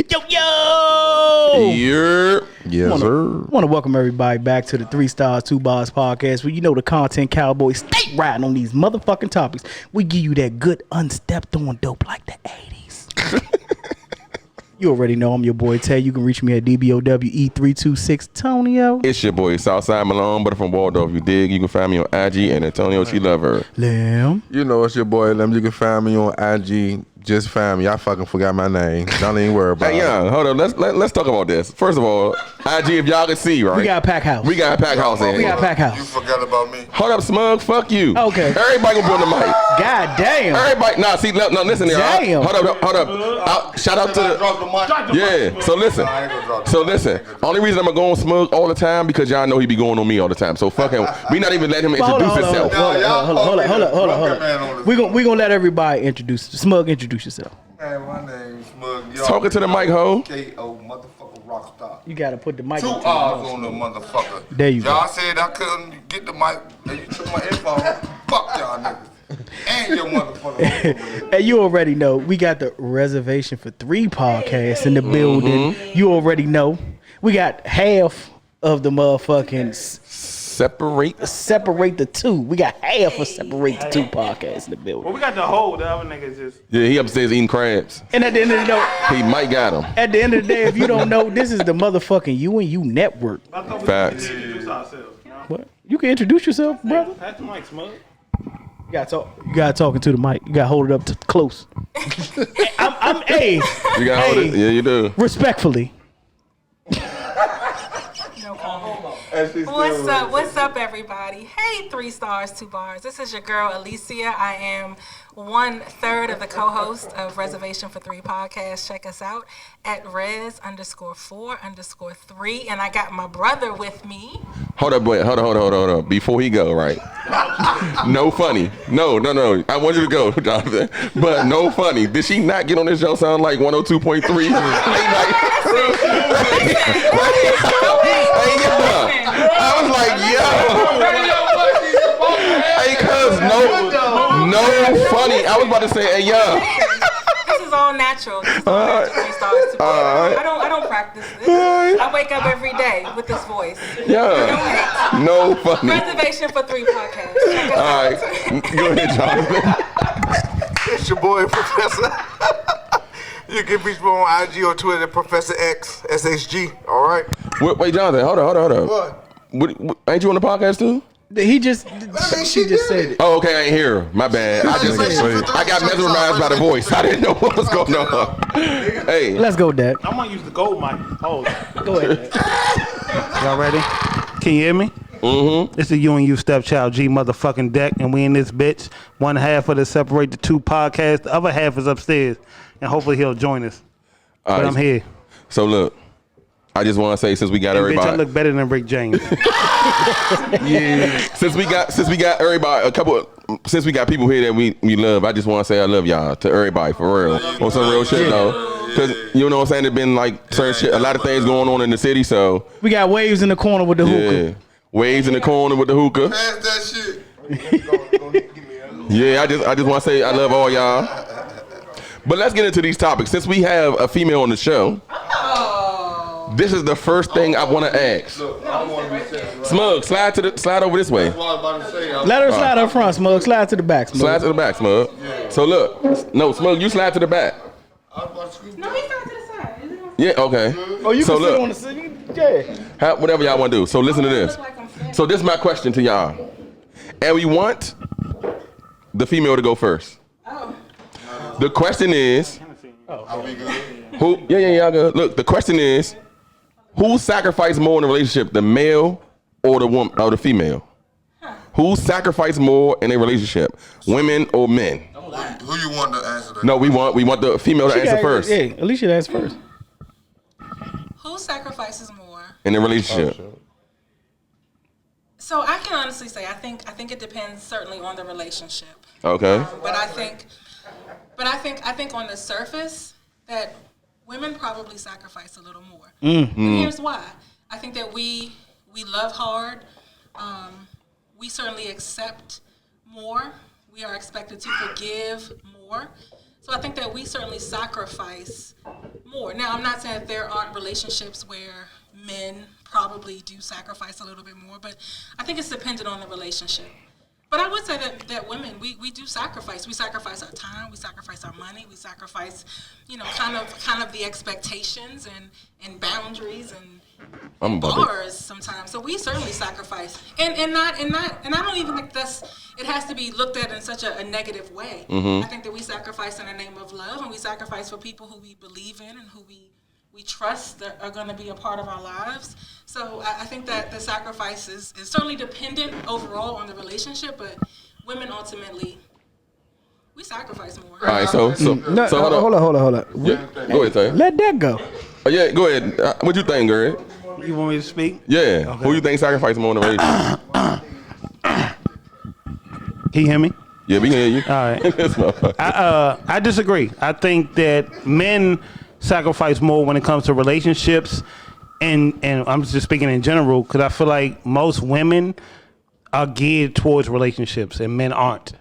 Yo! Yes, sir. Want to welcome everybody back to the 3Starz 2 Bars podcast, where you know the content cowboys stay riding on these motherfucking topics. We give you that good unstepped on dope like the 80s. You already know I'm your boy Tay. You can reach me at DBOWE326 Tonio. It's your boy Southside Malone, but from Waldorf. You dig? You can find me on IG and Antonio. She love her. Lamb. You know it's your boy Lem. You can find me on IG. Just find me. I fucking forgot my name. Don't even worry about it. Hey, Young, hold on. Let's talk about this. First of all, IG, if y'all can see, right? We got a pack house. We got a pack house in. We got a pack house. You forgot about me. Hold up, Smug. Fuck you. Okay. Everybody gonna be on the mic. God damn. Everybody. Nah, see, no, listen here. Damn. Hold up. Shout out to the. Yeah. So listen. Only reason I'm gonna go on Smug all the time because y'all know he be going on me all the time. So fuck him. We not even let him introduce himself. Hold up. We gonna let everybody introduce. Smug, introduce yourself. Hey, my name's Smug. Talking to the mic, ho. K.O. motherfucker rockstar. You gotta put the mic. 2 R's on the motherfucker. There you go. Y'all said I couldn't get the mic. And you took my info. Fuck y'all niggas. And your motherfucker. Hey, you already know we got the Reservation for 3 podcasts in the building. You already know we got half of the motherfucking separate the 2. We got half of Separate the 2 podcasts in the building. Well, we got the whole. The other niggas just. Yeah, he upstairs eating crabs. And at the end of the day, He might got him. at the end of the day, if you don't know, this is the motherfucking UandU network. I thought we Facts. could introduce ourselves. You know? What? You can introduce yourself, brother. Pass the mic, Smug. You gotta talk into the mic. You gotta hold it up close. I'm A. You got hold it. Yeah, you do. Respectfully. What's up, everybody? Hey, 3Starz 2 Bars. This is your girl Alicia. I am 1/3 of the co-host of Reservation for 3 podcast. Check us out at res_4_3. And I got my brother with me. Hold up. Before he go, right? No funny. No. I want you to go, Jonathan. But no funny. Did she not get on this show sound like 102.3? I was like, yo. Hey, cuz, no funny. I was about to say, hey, yo. This is all natural. This is all natural 3Starz 2 Bars. I don't practice this. I wake up every day with this voice. Yeah. No funny. Reservation for 3 podcast. Check us All out. right. Go ahead, Jonathan. It's your boy, Professor. You can reach me on IG or Twitter at Professor X, SHG. All right? Wait, Jonathan. Hold on. What? Ain't you on the podcast, too? She just said it. Oh, okay, I ain't hear. My bad. I got mesmerized by the voice. I didn't know what was going on. Hey. Let's go, Dad. I'm gonna use the gold mic. Oh, Go ahead, Dad. y'all ready? Can you hear me? Mm-hmm. It's the UandU Stepchild G motherfucking deck, and we in this bitch. One half of the Separate the 2 podcast. The other half is upstairs, and hopefully he'll join us. But I'm here. So look, I just want to say since we got And everybody, bitch, I look better than Rick James. yeah. Since we got everybody, since we got people here that we love, I just want to say I love y'all to everybody for real. On some real shit though. Cause you know what I'm saying, there's been like certain shit, a lot of things going on in the city, so We got Waves in the corner with the hookah. Waves in the corner with the hookah. Pass that shit. Yeah, I just want to say I love all y'all. But let's get into these topics. Since we have a female on the show, this is the first thing I want to ask. Smug, slide over this way. Let her slide up front, Smug. Slide to the back, Smug. Slide to the back, Smug. So look, no, Smug, you slide to the back. No, he's not to the side. Yeah, okay. Oh, you so can sit look, on the seat. Yeah. whatever y'all want to do. So listen to this. Look like I'm fat. So this is my question to y'all. And we want the female to go first. Oh. The question is, who? Yeah, y'all good. Look, the question is, who sacrificed more in a relationship, the male or the woman or the female? Who sacrificed more in a relationship, women or men? Who you want to answer that? No, we want the female to answer first Yeah, Alicia answer first. Who sacrifices more? in a relationship. So I can honestly say I think it depends certainly on the relationship. Okay. But I think on the surface that women probably sacrifice a little more. And here's why. I think that we love hard. We certainly accept more. We are expected to forgive more. So I think that we certainly sacrifice more. Now, I'm not saying that there aren't relationships where men probably do sacrifice a little bit more, but I think it's dependent on the relationship. But I would say that women, we do sacrifice. We sacrifice our time, we sacrifice our money, we sacrifice, kind of the expectations and boundaries and bars sometimes. So we certainly sacrifice. And I don't even think it has to be looked at in such a negative way. I think that we sacrifice in the name of love, and we sacrifice for people who we believe in and who we trust that are going to be a part of our lives. So I think that the sacrifice is certainly dependent overall on the relationship, but women ultimately, we sacrifice more. All right, so hold on. Yeah, go ahead, Tay. Let that go. Yeah, go ahead. What you think, Greg? You want me to speak? Yeah. Okay. Who you think sacrifice more in the relationship? Can you hear me? Yeah, we can hear you. All right. I disagree. I think that men sacrifice more when it comes to relationships, and I'm just speaking in general because I feel like most women are geared towards relationships and men aren't.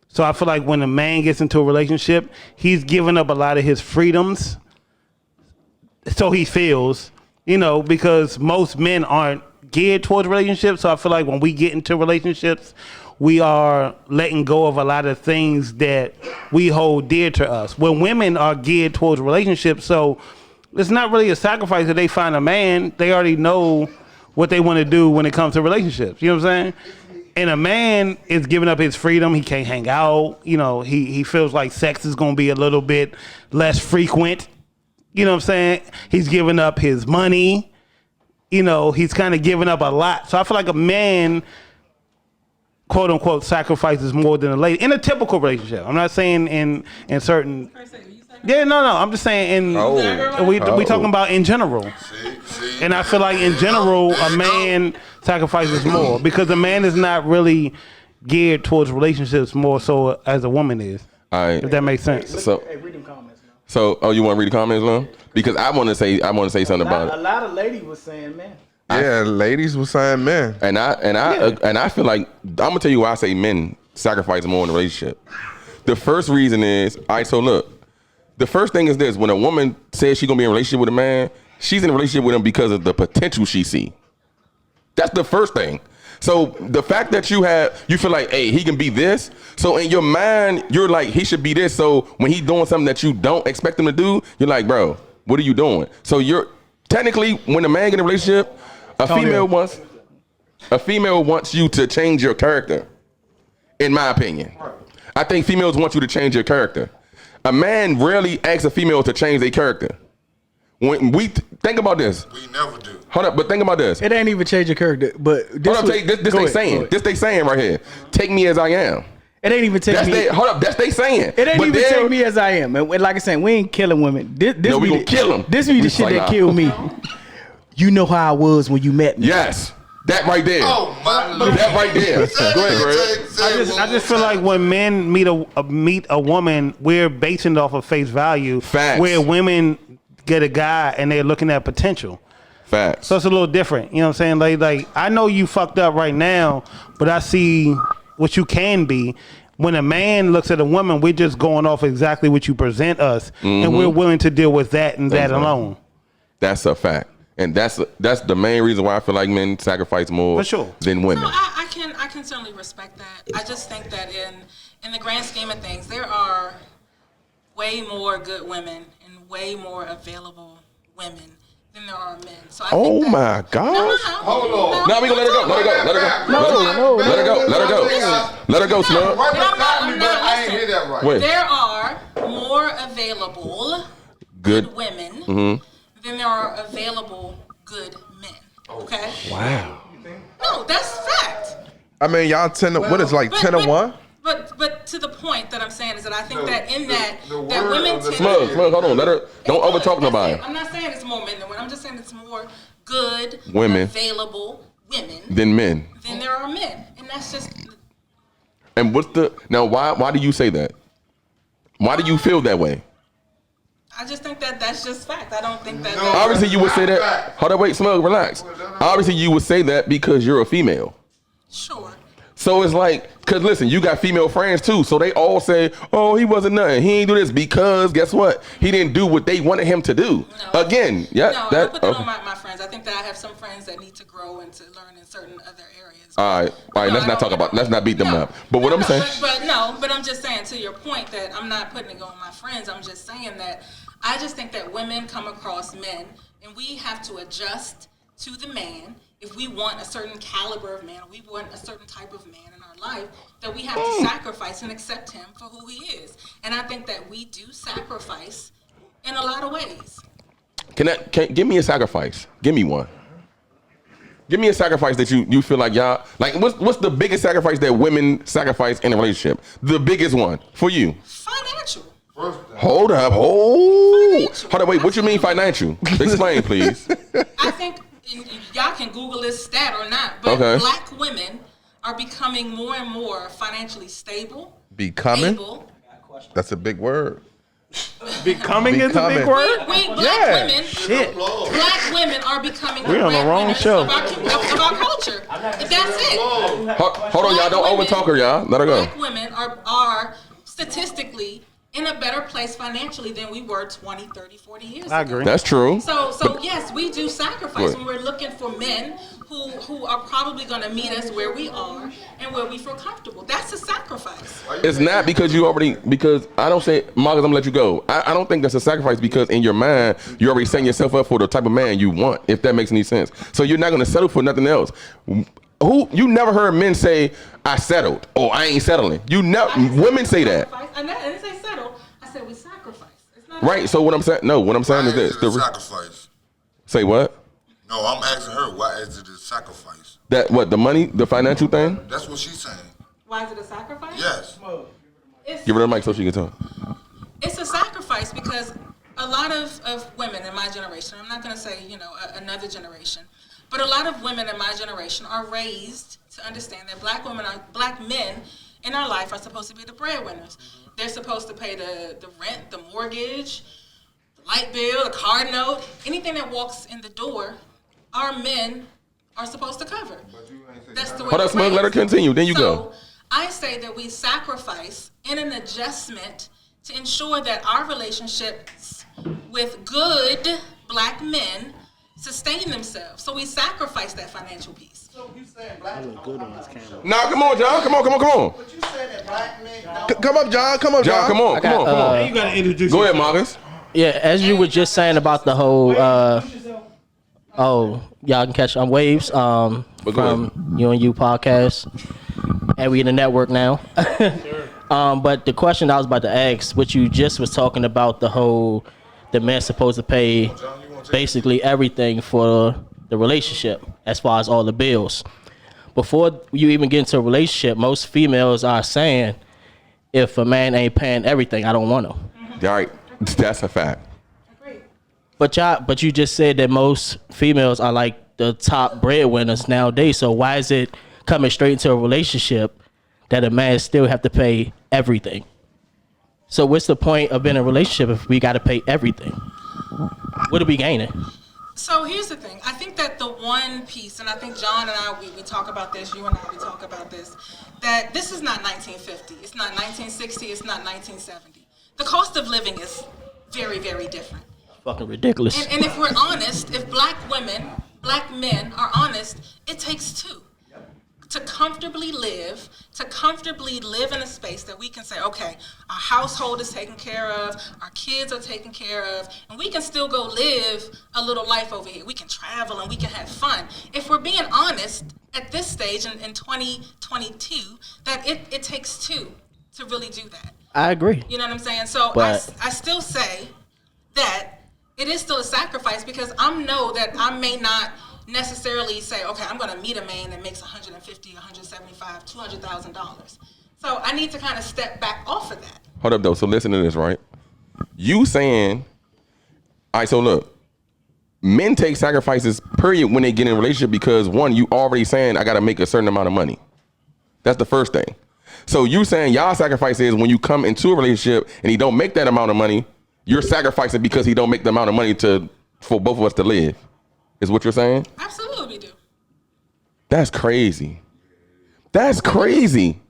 So I feel like when a man gets into a relationship, he's giving up a lot of his freedoms. So he feels, because most men aren't geared towards relationships. So I feel like when we get into relationships, we are letting go of a lot of things that we hold dear to us. When women are geared towards relationships, so it's not really a sacrifice that they find a man. They already know what they want to do when it comes to relationships. You know what I'm saying? And a man is giving up his freedom. He can't hang out. He feels like sex is going to be a little bit less frequent. You know what I'm saying? He's giving up his money. He's kind of giving up a lot. So I feel like a man, quote unquote, sacrifices more than a lady in a typical relationship. I'm not saying in certain. Yeah, no. I'm just saying we talking about in general. And I feel like in general a man sacrifices more because a man is not really geared towards relationships more so as a woman is. All right. If that makes sense. So read them comments now. So you want to read the comments now? Because I want to say something about it. A lot of ladies was saying man. Yeah, ladies was saying men. And I feel like I'm gonna tell you why I say men sacrifice more in a relationship. The first reason is, all right, so look, the first thing is this: when a woman says she's gonna be in a relationship with a man, she's in a relationship with him because of the potential she see. That's the first thing. So the fact that you feel like, hey, he can be this. So in your mind, you're like, he should be this. So when he's doing something that you don't expect him to do, you're like, bro, what are you doing? So you're technically, when a man get in a relationship, a female wants you to change your character. In my opinion, I think females want you to change your character. A man rarely asks a female to change their character. When we think about this, We never do. hold up, but think about this. It ain't even change your character, but this Hold up, this they saying. This they saying right here. Take me as I am. It ain't even take me. Hold up, that's they saying. It ain't even take me as I am. And like I said, we ain't killing women. This No, we be gonna kill 'em. This be the shit that killed me. You know how I was when you met me. Yes, that right there. Oh my Lord. That right there. Go ahead, Greg. I just feel like when men meet a woman, we're basing it off of face value. Facts. Where women get a guy and they're looking at potential. Facts. So it's a little different. You know what I'm saying? Like I know you fucked up right now, but I see what you can be. When a man looks at a woman, we're just going off exactly what you present us, and we're willing to deal with that and that alone. That's a fact. And that's the main reason why I feel like men sacrifice more For sure. than women. So I can certainly respect that. I just think that in the grand scheme of things, there are way more good women and way more available women than there are men. So I think that, my gosh. Hold on. No, we gonna let her go. Let her go. Let her go. No. Let her go. Let her go. Let her go, Snug. Right I'm beside me, not but I ain't listening. hear that right. Wait. There are more available Good. women than there are available good men. Okay? Wow. No, that's fact. I mean, y'all 10 to, what is like 10 to 1? But to the point that I'm saying is that I think that in that the that word women of the tend Snug, hold on. Let her. Don't overtalk nobody. I'm not saying it's more men than women. I'm just saying it's more good Women. available women Than men. than there are men, and that's just. And what's the now? Why do you say that? Why do you feel that way? I just think that that's just fact. I don't think that. No. that's- Obviously, you would say that. Hold on, wait, Smug, relax. Obviously, you would say that because you're a female. Sure. So it's like, cause listen, you got female friends too, so they all say, "Oh, he wasn't nothing. He ain't do this because guess what? He didn't do what they wanted him to do." No. Again, yeah. No, I that put that okay. on my friends. I think that I have some friends that need to grow and to learn in certain other areas. All right. Let's not talk about. Let's not beat them up. But what I'm saying. But I'm just saying to your point that I'm not putting it on my friends. I'm just saying that I just think that women come across men, and we have to adjust to the man. If we want a certain caliber of man, we want a certain type of man in our life, that we have to sacrifice and accept him for who he is. And I think that we do sacrifice in a lot of ways. Can give me a sacrifice? Give me one. Give me a sacrifice that you feel like y'all like. What's the biggest sacrifice that women sacrifice in a relationship? The biggest one for you? Financial. Hold up. Hold up. Wait. What you mean financial? Explain, please. I think y'all can Google this stat or not, but black women are becoming more and more financially stable. Becoming? Able. That's a big word. Becoming is a big word? Black women are becoming We're on the wrong show. of our culture. That's it. Hold on, y'all. Don't overtalk her, y'all. Let her go. Black women are statistically in a better place financially than we were 20, 30, 40 years ago. I agree. That's true. So yes, we do sacrifice when we're looking for men who are probably going to meet us where we are and where we feel comfortable. That's a sacrifice. It's not because I don't say, Marcus, I'm gonna let you go. I don't think that's a sacrifice because in your mind, you're already setting yourself up for the type of man you want, if that makes any sense. So you're not gonna settle for nothing else. You never heard men say, I settled, or I ain't settling. Women say that. I didn't say settle, I said we sacrifice. It's not right, so what I'm saying is this. Sacrifice. Say what? No, I'm asking her, why is it a sacrifice? That what, the money, the financial thing? That's what she's saying. Why is it a sacrifice? Yes. Give her the mic so she can talk. It's a sacrifice because a lot of women in my generation, I'm not going to say, another generation, but a lot of women in my generation are raised to understand that black men in our life are supposed to be the breadwinners. They're supposed to pay the rent, the mortgage, the light bill, the car note, anything that walks in the door, our men are supposed to cover. That's the way. Hold up, Smug, let her continue, then you go. I say that we sacrifice in an adjustment to ensure that our relationships with good black men sustain themselves. So we sacrifice that financial piece. So you saying black men? Nah, come on, John. Come on. But you saying that black men don't. Come up, John. Come on. Come on. You gotta introduce Go ahead, Marcus. Yeah, as you were just saying about the whole, y'all can catch on Waves from UandU podcast, and we in the network now. But the question I was about to ask, what you just was talking about, the man's supposed to pay basically everything for the relationship as far as all the bills. Before you even get into a relationship, most females are saying, if a man ain't paying everything, I don't want him. All right, that's a fact. But you just said that most females are like the top breadwinners nowadays. So why is it coming straight into a relationship that a man still have to pay everything? So what's the point of being in a relationship if we got to pay everything? What are we gaining? So here's the thing. I think that the one piece, and I think John and I, we talk about this, you and I, we talk about this, that this is not 1950. It's not 1960. It's not 1970. The cost of living is very, very different. Fucking ridiculous. And if we're honest, if black men are honest, it takes two. To comfortably live in a space that we can say, okay, our household is taken care of, our kids are taken care of, and we can still go live a little life over here. We can travel and we can have fun. If we're being honest at this stage in 2022, that it takes two to really do that. I agree. You know what I'm saying? So I still say that it is still a sacrifice because I know that I may not necessarily say, okay, I'm going to meet a man that makes $150, $175, $200,000. So I need to kind of step back off of that. Hold up, though. So listen to this, right? You saying, all right, so look, men take sacrifices, period, when they get in a relationship because, one, you already saying, I got to make a certain amount of money. That's the first thing. So you saying y'all sacrifice is when you come into a relationship and he don't make that amount of money, you're sacrificing because he don't make the amount of money for both of us to live. Is what you're saying? Absolutely do. That's crazy. That's crazy.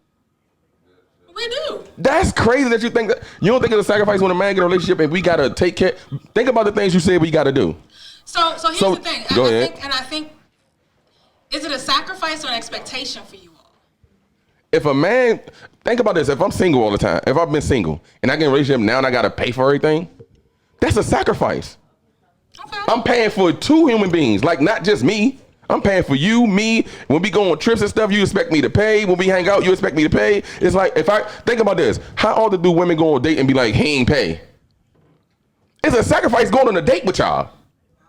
We do. That's crazy that you think that. You don't think it's a sacrifice when a man get a relationship and we gotta take care. Think about the things you said we gotta do. So here's the thing. Go ahead. I think, is it a sacrifice or an expectation for you all? If a man, think about this. If I'm single all the time, if I've been single and I get in a relationship now and I gotta pay for everything, that's a sacrifice. Okay. I'm paying for 2 human beings, like not just me. I'm paying for you, me. When we go on trips and stuff, you expect me to pay. When we hang out, you expect me to pay. It's like, if I think about this, how often do women go on a date and be like, he ain't pay? It's a sacrifice going on a date with y'all.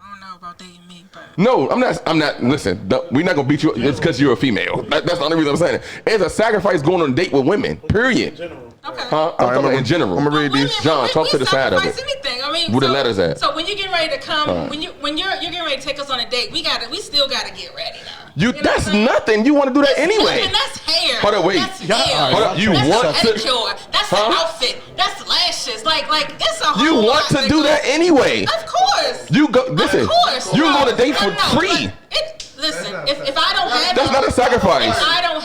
I don't know about dating me, but No, I'm not. Listen, we're not gonna beat you. It's because you're a female. That's the only reason I'm saying it. It's a sacrifice going on a date with women. Period. okay. Huh? I'm talking about in general. I'm gonna read these. John, talk to the side of it. Anything. I mean, Where the letters at? So when you get ready to come, when you're getting ready to take us on a date, we still gotta get ready now. You know that's what I'm saying? nothing. You want to do that anyway. Nothing, that's hair. Hold on, wait. That's hair. Hold up, you that's want to- pedicure. That's an outfit. That's lashes. Like it's a whole You want lot to that do goes- that anyway. Of course. You go. Listen. Of course. You go on a date for No, free. Listen, if I don't have That's it, not a sacrifice. If I don't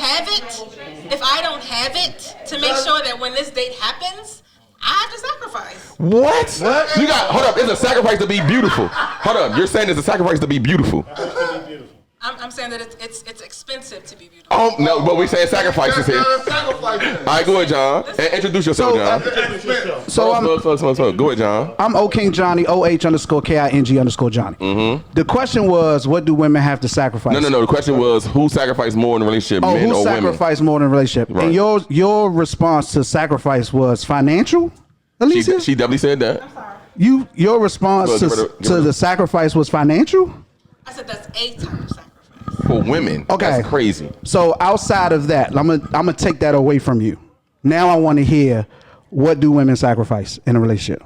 have it to make sure that when this date happens, I have to sacrifice. What? You got. Hold up. It's a sacrifice to be beautiful. Hold up. You're saying it's a sacrifice to be beautiful. I'm saying that it's expensive to be beautiful. Oh no, but we saying sacrifices here. All right, go ahead, John. Introduce yourself, John. So I'm Go ahead, John. O King Johnny, OH_KING_Johnny. Mm-hmm. The question was, what do women have to sacrifice? No. The question was, who sacrificed more in a relationship, men who or women? sacrificed more in a relationship? Right. And your response to sacrifice was financial, Alicia? She definitely said that. Your response Give her to the sacrifice was financial? I said that's a type of sacrifice. For women. Okay. That's crazy. So outside of that, I'm gonna take that away from you. Now I want to hear, what do women sacrifice in a relationship?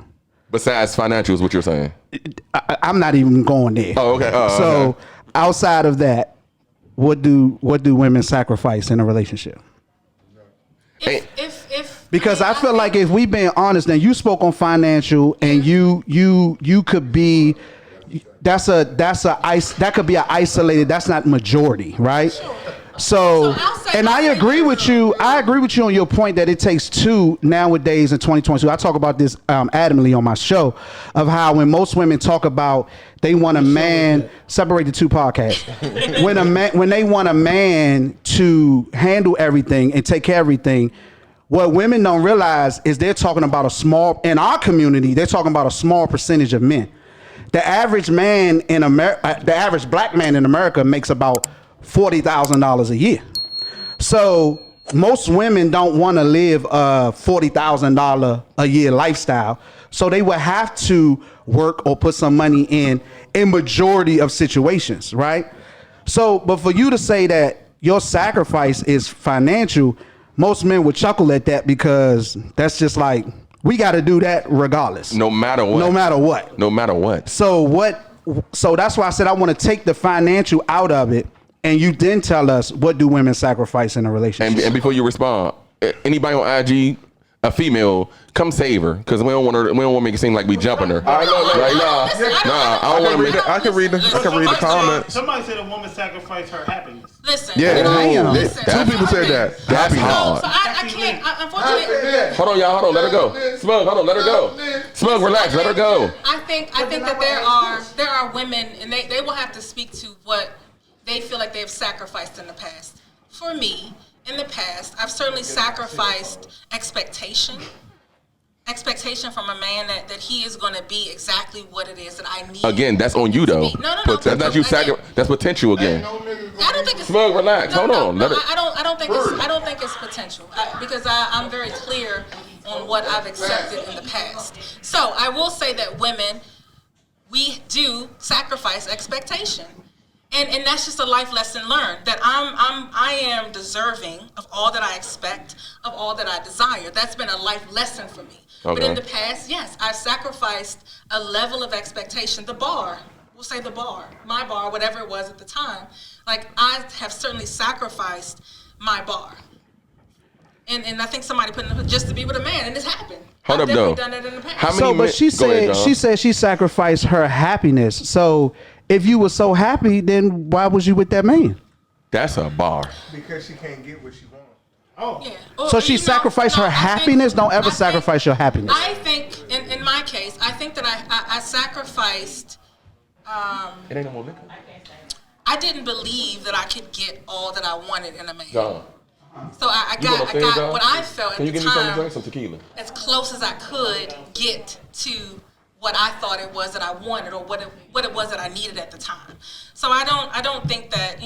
Besides financial is what you're saying. I'm not even going there. Oh, okay. So okay. outside of that, what do women sacrifice in a relationship? Because I feel like if we being honest, then you spoke on financial, and you could be, that could be an isolated. That's not majority, right? So and I agree with you. I agree with you on your point that it takes 2 nowadays in 2022. I talk about this adamantly on my show, of how when most women talk about they want a man, Separate the 2 podcast. when they want a man to handle everything and take care of everything, what women don't realize is they're talking about in our community, they're talking about a small percentage of men. The average man in America, the average black man in America makes about $40,000 a year. So most women don't want to live a $40,000 a year lifestyle. So they would have to work or put some money in majority of situations, right? So, but for you to say that your sacrifice is financial, most men would chuckle at that, because that's just like, we got to do that regardless. No matter what. No matter what. No matter what. So that's why I said I want to take the financial out of it, and you then tell us, what do women sacrifice in a relationship? And before you respond, anybody on IG, a female, come save her, because we don't want to make it seem like we jumping her. I know, Right? Nah, I don't want to make it. I can read the comments. Somebody said a woman sacrificed her happiness. Listen. Yeah, listen. 2 people said that. That's So hard. I can't. Unfortunately. Hold on, y'all. Hold on. Let her go. Smug, hold on. Let her go. Smug, relax. Let her go. I think that there are women, and they will have to speak to what they feel like they've sacrificed in the past. For me, in the past, I've certainly sacrificed expectation from a man that he is going to be exactly what it is that I need. Again, that's on you though. No. That's not you. That's potential again. I don't think it's Smug, relax. Hold on. Let her. I don't think it's potential, because I'm very clear on what I've accepted in the past. So I will say that women, we do sacrifice expectation. And that's just a life lesson learned, that I am deserving of all that I expect, of all that I desire. That's been a life lesson for me. Okay. But in the past, yes, I've sacrificed a level of expectation. The bar, we'll say the bar, my bar, whatever it was at the time. Like, I have certainly sacrificed my bar. And I think somebody put in just to be with a man, and it's happened. Hold I've up, though. definitely done it in the past. But she said she sacrificed her happiness. So if you were so happy, then why was you with that man? That's a bar. Because she can't get what she wants. Yeah. So she sacrificed her happiness? Don't ever sacrifice your happiness. I think, in my case, I think that I sacrificed. It ain't no more liquor. I didn't believe that I could get all that I wanted in a man. John. So I You want got a favor, what I felt Can you at the give me something to time drink? Some tequila. as close as I could get to what I thought it was that I wanted or what it was that I needed at the time. So I don't think that,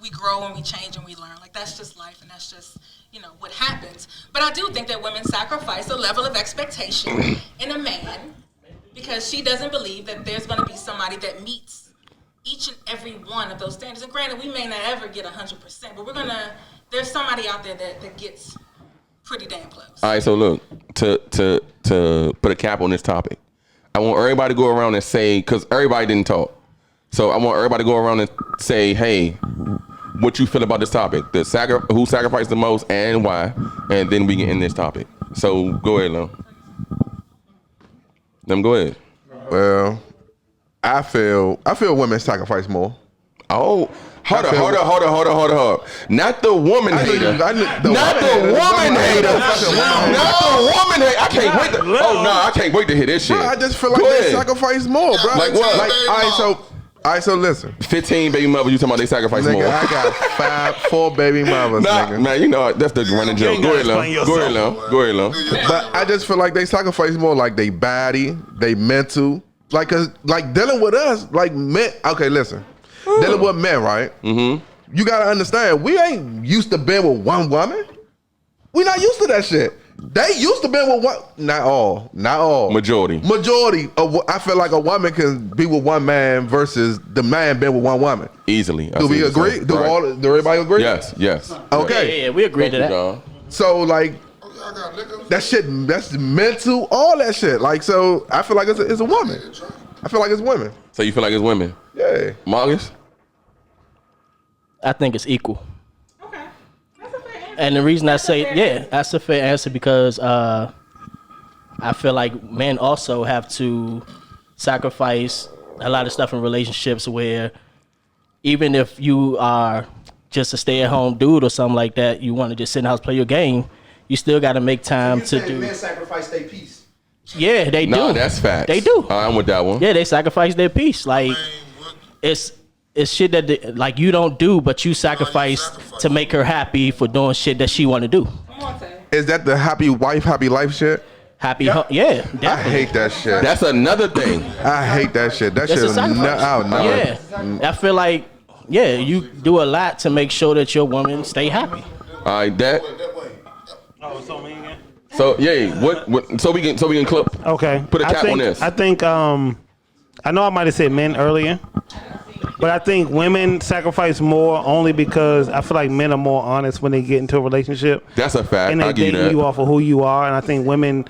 we grow and we change and we learn. Like, that's just life and that's just, what happens. But I do think that women sacrifice a level of expectation in a man because she doesn't believe that there's going to be somebody that meets each and every one of those standards. And granted, we may not ever get 100%, but there's somebody out there that gets pretty damn close. All right, so look, to put a cap on this topic, I want everybody to go around and say, because everybody didn't talk. So I want everybody to go around and say, hey, what you feel about this topic, who sacrificed the most and why, and then we can end this topic. So go ahead, Lil. Go ahead. Well, I feel women sacrifice more. Oh, hold up. Not the woman hater. Not the woman hater. I can't wait I can't wait to hear this shit. Bro, I just feel like they sacrifice more, bro. Like what? All right, so listen. 15 baby mothers, you talking about they sacrifice Nigga, more. I got 4 baby mothers, nigga. Nah, that's the running joke. Go ahead, Lil. But I just feel like they sacrifice more, like they body, they mental. Like, cause like dealing with us, like men. Okay, listen. Dealing with men, right? Mm-hmm. You gotta understand, we ain't used to being with one woman. We not used to that shit. They used to be with one. Not all. Majority. I feel like a woman can be with one man versus the man being with one woman. Easily. Do we agree? Do everybody agree? Yes. Okay. Yeah, we agree to that. John. So like, that shit, that's mental, all that shit. Like, so I feel like it's a woman. I feel like it's women. So you feel like it's women? Yeah. Marcus? I think it's equal. Okay. That's a fair answer. And the reason I say, that's a fair answer because I feel like men also have to sacrifice a lot of stuff in relationships where even if you are just a stay-at-home dude or something like that, you want to just sit in the house, play your game, you still got to make time to do. Men sacrifice their peace. Yeah, they do. No, that's facts. They do. I'm with that one. Yeah, they sacrifice their peace. Like, it's shit that like you don't do, but you sacrifice to make her happy for doing shit that she want to do. Is that the happy wife, happy life shit? Yeah, definitely. I hate that shit. That's another thing. I hate that shit. That That's shit a sacrifice. no. I feel like, you do a lot to make sure that your woman stay happy. All right, that. Oh, so me again? So what? So we can clip. Okay. Put a cap on this. I think I know I might have said men earlier, but I think women sacrifice more only because I feel like men are more honest when they get into a relationship. That's a fact. And they I'll give you dating that. you off of who you are, and I think women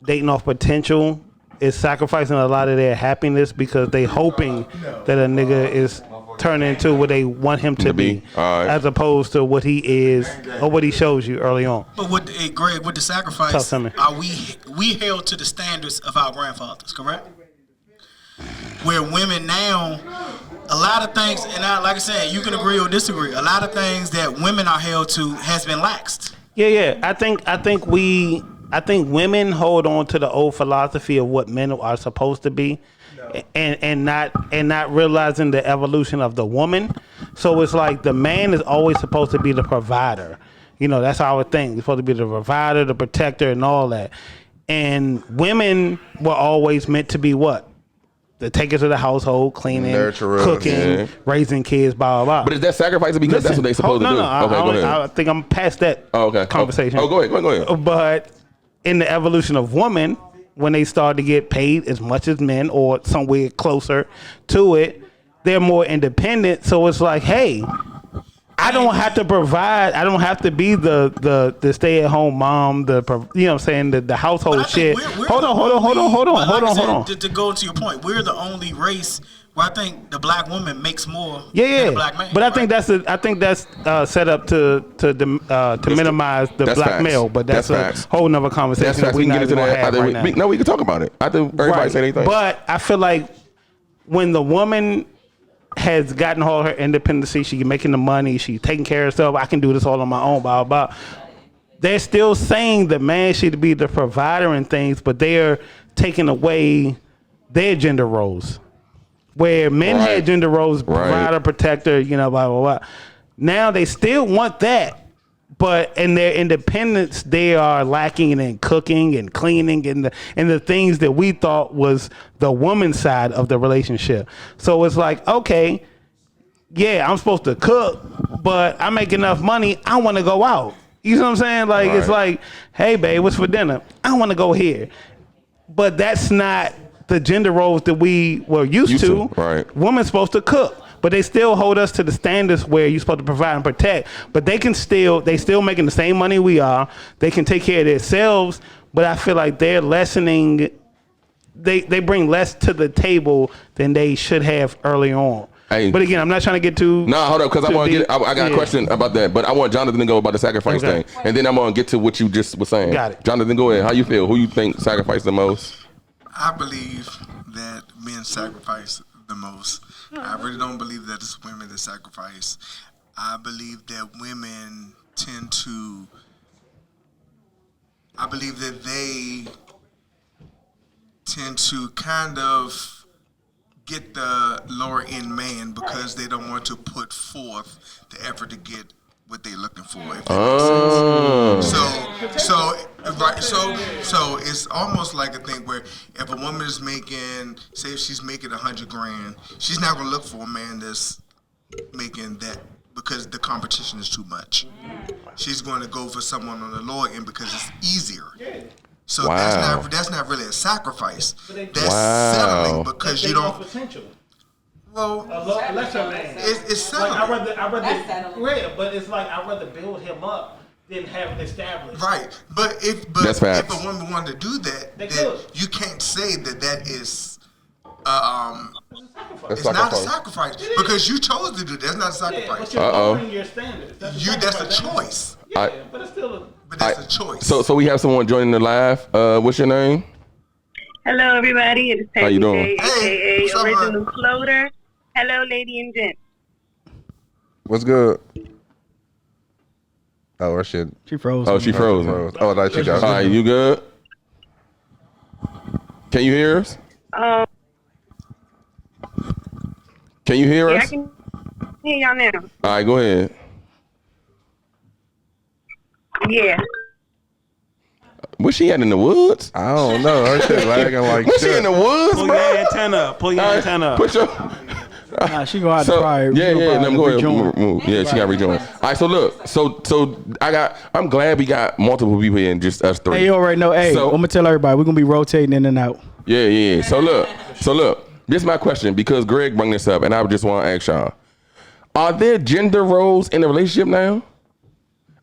dating off potential is sacrificing a lot of their happiness because they hoping that a nigga is turning into what they want him to be, as opposed to what he is or what he shows you early on. But Greg, with the sacrifice, are we held to the standards of our grandfathers, correct? Where women now, a lot of things, and like I said, you can agree or disagree, a lot of things that women are held to has been laxed. Yeah. I think women hold on to the old philosophy of what men are supposed to be, and not realizing the evolution of the woman. So it's like the man is always supposed to be the provider. That's our thing. He's supposed to be the provider, the protector, and all that. And women were always meant to be what? The takers of the household, cleaning, cooking, raising kids, blah, blah, blah. But is that sacrificing because that's what they supposed to do? No, go ahead. I think I'm past that conversation. Oh, go ahead. But in the evolution of women, when they start to get paid as much as men or somewhere closer to it, they're more independent. So it's like, hey, I don't have to provide. I don't have to be the stay-at-home mom. The household shit. Hold on. To go to your point, we're the only race where I think the black woman makes more than the black man. But I think that's set up to minimize the black male. But that's a whole nother conversation. That's facts. We can get into that. Right now. We can talk about it. I think everybody say anything. But I feel like when the woman has gotten all her independency. She's making the money. She's taking care of herself. I can do this all on my own, blah, blah, blah. They're still saying the man should be the provider and things, but they're taking away their gender roles. Where men had gender roles, provider, protector, you know, blah, blah, blah. Now they still want that, but in their independence, they are lacking in cooking and cleaning and the things that we thought was the woman's side of the relationship. So it's like, okay, yeah, I'm supposed to cook, but I make enough money, I want to go out. You know what I'm saying? Like, it's like, hey, babe, what's for dinner? I want to go here. But that's not the gender roles that we were used to. Right. Women's supposed to cook, but they still hold us to the standards where you're supposed to provide and protect. But they still making the same money we are. They can take care of themselves, but I feel like they're lessening. They bring less to the table than they should have early on. Hey. But again, I'm not trying to get too. No, hold up, because I want to get. I got a question about that, but I want Jonathan to go about the sacrifice thing, and then I'm gonna get to what you just was saying. Got it. Jonathan, go ahead. How you feel? Who you think sacrificed the most? I believe that men sacrifice the most. I really don't believe that it's women that sacrifice. I believe that women tend to. I believe that they tend to kind of get the lower end man because they don't want to put forth the effort to get what they're looking for. If that makes sense. So it's almost like a thing where if a woman is making, say if she's making $100,000, she's not gonna look for a man that's making that because the competition is too much. She's going to go for someone on the lower end because it's easier. So that's not really a sacrifice. That's settling because you don't. Well, a lesser man. It's settling. Like I rather, but it's like I'd rather build him up than have it established. Right, but if a woman wanted to do that, then you can't say that is. It's not a sacrifice because you chose to do that. That's not a sacrifice. But you're lowering your standards. That's a choice. But it's still But that's a choice. So we have someone joining the live. What's your name? Hello, everybody. It's Peggy. How you doing? Aka Original Floater. Hello, lady and gent. What's good? Oh, her shit. She froze. Oh, she froze. Oh, that she got. All right, you good? Can you hear us? Can you hear us? I can hear y'all now. All right, go ahead. Yeah. Where's she at in the woods? I don't know. Her shit lagging like Where's she in the woods, Pull bro? your antenna up. Pull your antenna up. Put your. Nah, she gonna have to try. Yeah, let me go ahead. Move. Yeah, she got to rejoin. All right, so look, so I'm glad we got multiple people here and just us three. Hey, you already know. Hey, I'm gonna tell everybody we're gonna be rotating in and out. Yeah. So look, this is my question because Greg brought this up, and I just want to ask y'all: are there gender roles in a relationship now?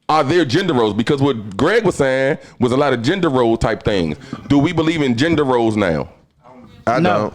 Are there gender roles? Because what Greg was saying was a lot of gender role type things. Do we believe in gender roles now? I don't.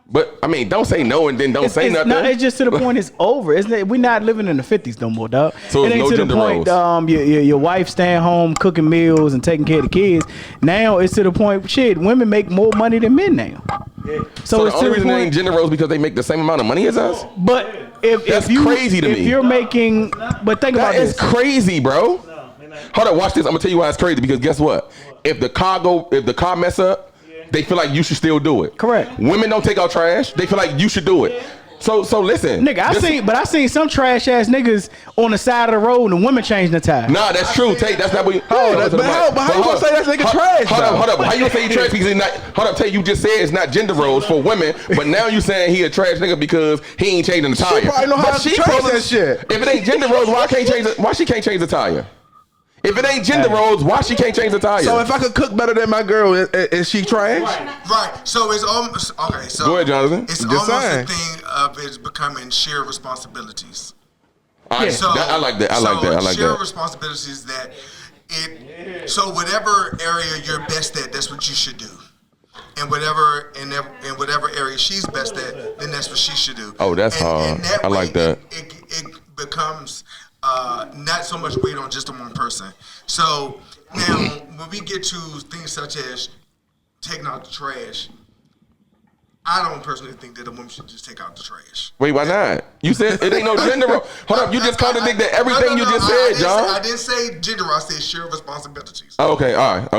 But I mean, don't say no and then don't say nothing. No, it's just to the point. It's over, isn't it? We're not living in the 50s no more, dog. So it ain't no to the gender point. roles. Your wife staying home cooking meals and taking care of the kids. Now it's to the point. Shit, women make more money than men now. Yeah. So the it's only to the reason they ain't point. gender roles because they make the same amount of money as us. But if you crazy to me. If you're making, but think about this. That is crazy, bro. Hold on, watch this. I'm gonna tell you why it's crazy because guess what? If the car mess up, they feel like you should still do it. Correct. Women don't take out trash. They feel like you should do it. So listen, nigga, I seen some trash ass niggas on the side of the road and women changing the tire. Nah, that's true. Tate, that's not what. How you gonna say that nigga trash? Hold up. How you gonna say he trash because he's not? Hold up, Tate. You just said it's not gender roles for women, but now you saying he a trash nigga because he ain't changing the tire. She probably know how to trash that shit. If it ain't gender roles, why she can't change the tire? If it ain't gender roles, why she can't change the tire? So if I could cook better than my girl, is she trash? Right. So it's almost okay. So go ahead, Jonathan. It's almost a thing of it's becoming shared responsibilities. I like that. Shared responsibilities that it. So whatever area you're best at, that's what you should do. And whatever area she's best at, then that's what she should do. Oh, that's hard. I like that. It becomes. Not so much weight on just on one person. So now, when we get to things such as taking out the trash, I don't personally think that a woman should just take out the trash. Wait, why not? You said it ain't no gender role. Hold up, you just contradicted everything you just said, John. I didn't say gender. I said share responsibilities. Oh, okay, all right,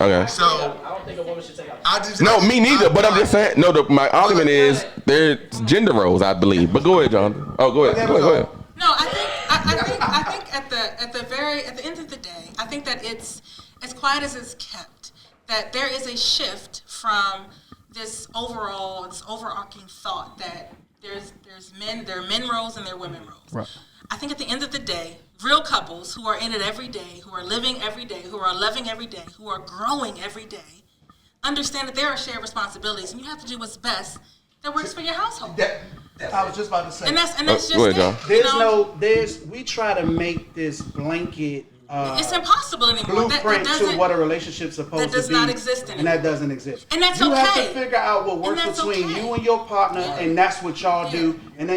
okay. So I don't think a woman should take out. No, me neither. But I'm just saying. No, my argument is there's gender roles, I believe. But go ahead, John. Oh, go ahead. Go ahead. No, I think at the end of the day, I think that it's as quiet as it's kept. That there is a shift from this overarching thought that there are men roles and there are women roles. Right. I think at the end of the day, real couples who are in it every day, who are living every day, who are loving every day, who are growing every day, understand that there are shared responsibilities, and you have to do what's best that works for your household. I was just about to say. And that's just go ahead, it. We try to make this blanket. It's impossible anymore. Blueprint to what a relationship's supposed to be. That does not exist anymore. And that doesn't exist. And that's you okay. You have to figure out what works between you and your partner, and that's what y'all do. And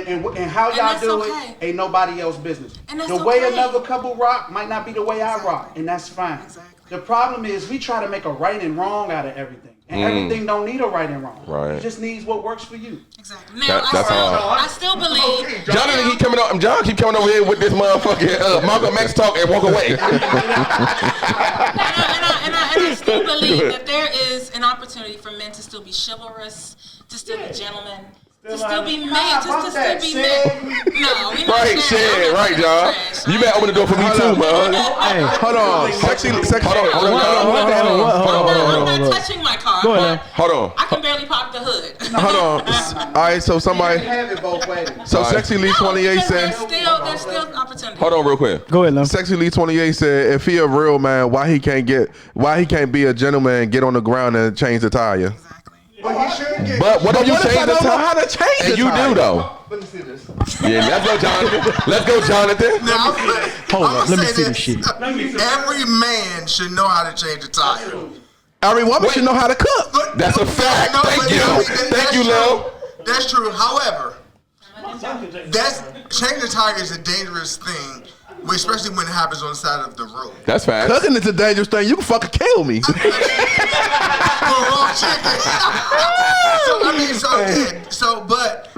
how y'all do it ain't nobody else's business. The way another couple rock might not be the way I rock, and that's fine. Exactly. The problem is we try to make a right and wrong out of everything. And everything don't need a right and wrong. Right. It just needs what works for you. Exactly. Now, I still believe. John keep coming over here with this motherfucking Malcolm X talk and walk away. and I still believe that there is an opportunity for men to still be chivalrous, to still be gentlemen, to still be men, to still be men. No, we not right, John. You better open the door for me too, man. Hey, hold on. Sexy. Hold on. I'm not touching my car. Go ahead. Hold on. I can barely pop the hood. Hold on. All right, so somebody. Have it both ways. So Sexy Lee 28 said. There's still opportunity. Hold on, real quick. Go ahead, Lem. Sexy Lee 28 said, if he a real man, why he can't be a gentleman and get on the ground and change the tire? But he should get. But what if you change the know tire? how to change And the you tire? do though. Let me see this. Yeah, let's go, Jonathan. Now, Hold on, let me see this shit. Every man should know how to change a tire. Every woman should know how to cook. That's a fact. Thank you, Lil. That's true. However, changing a tire is a dangerous thing, especially when it happens on the side of the road. That's fact. Cooking is a dangerous thing. You can fucking kill me. But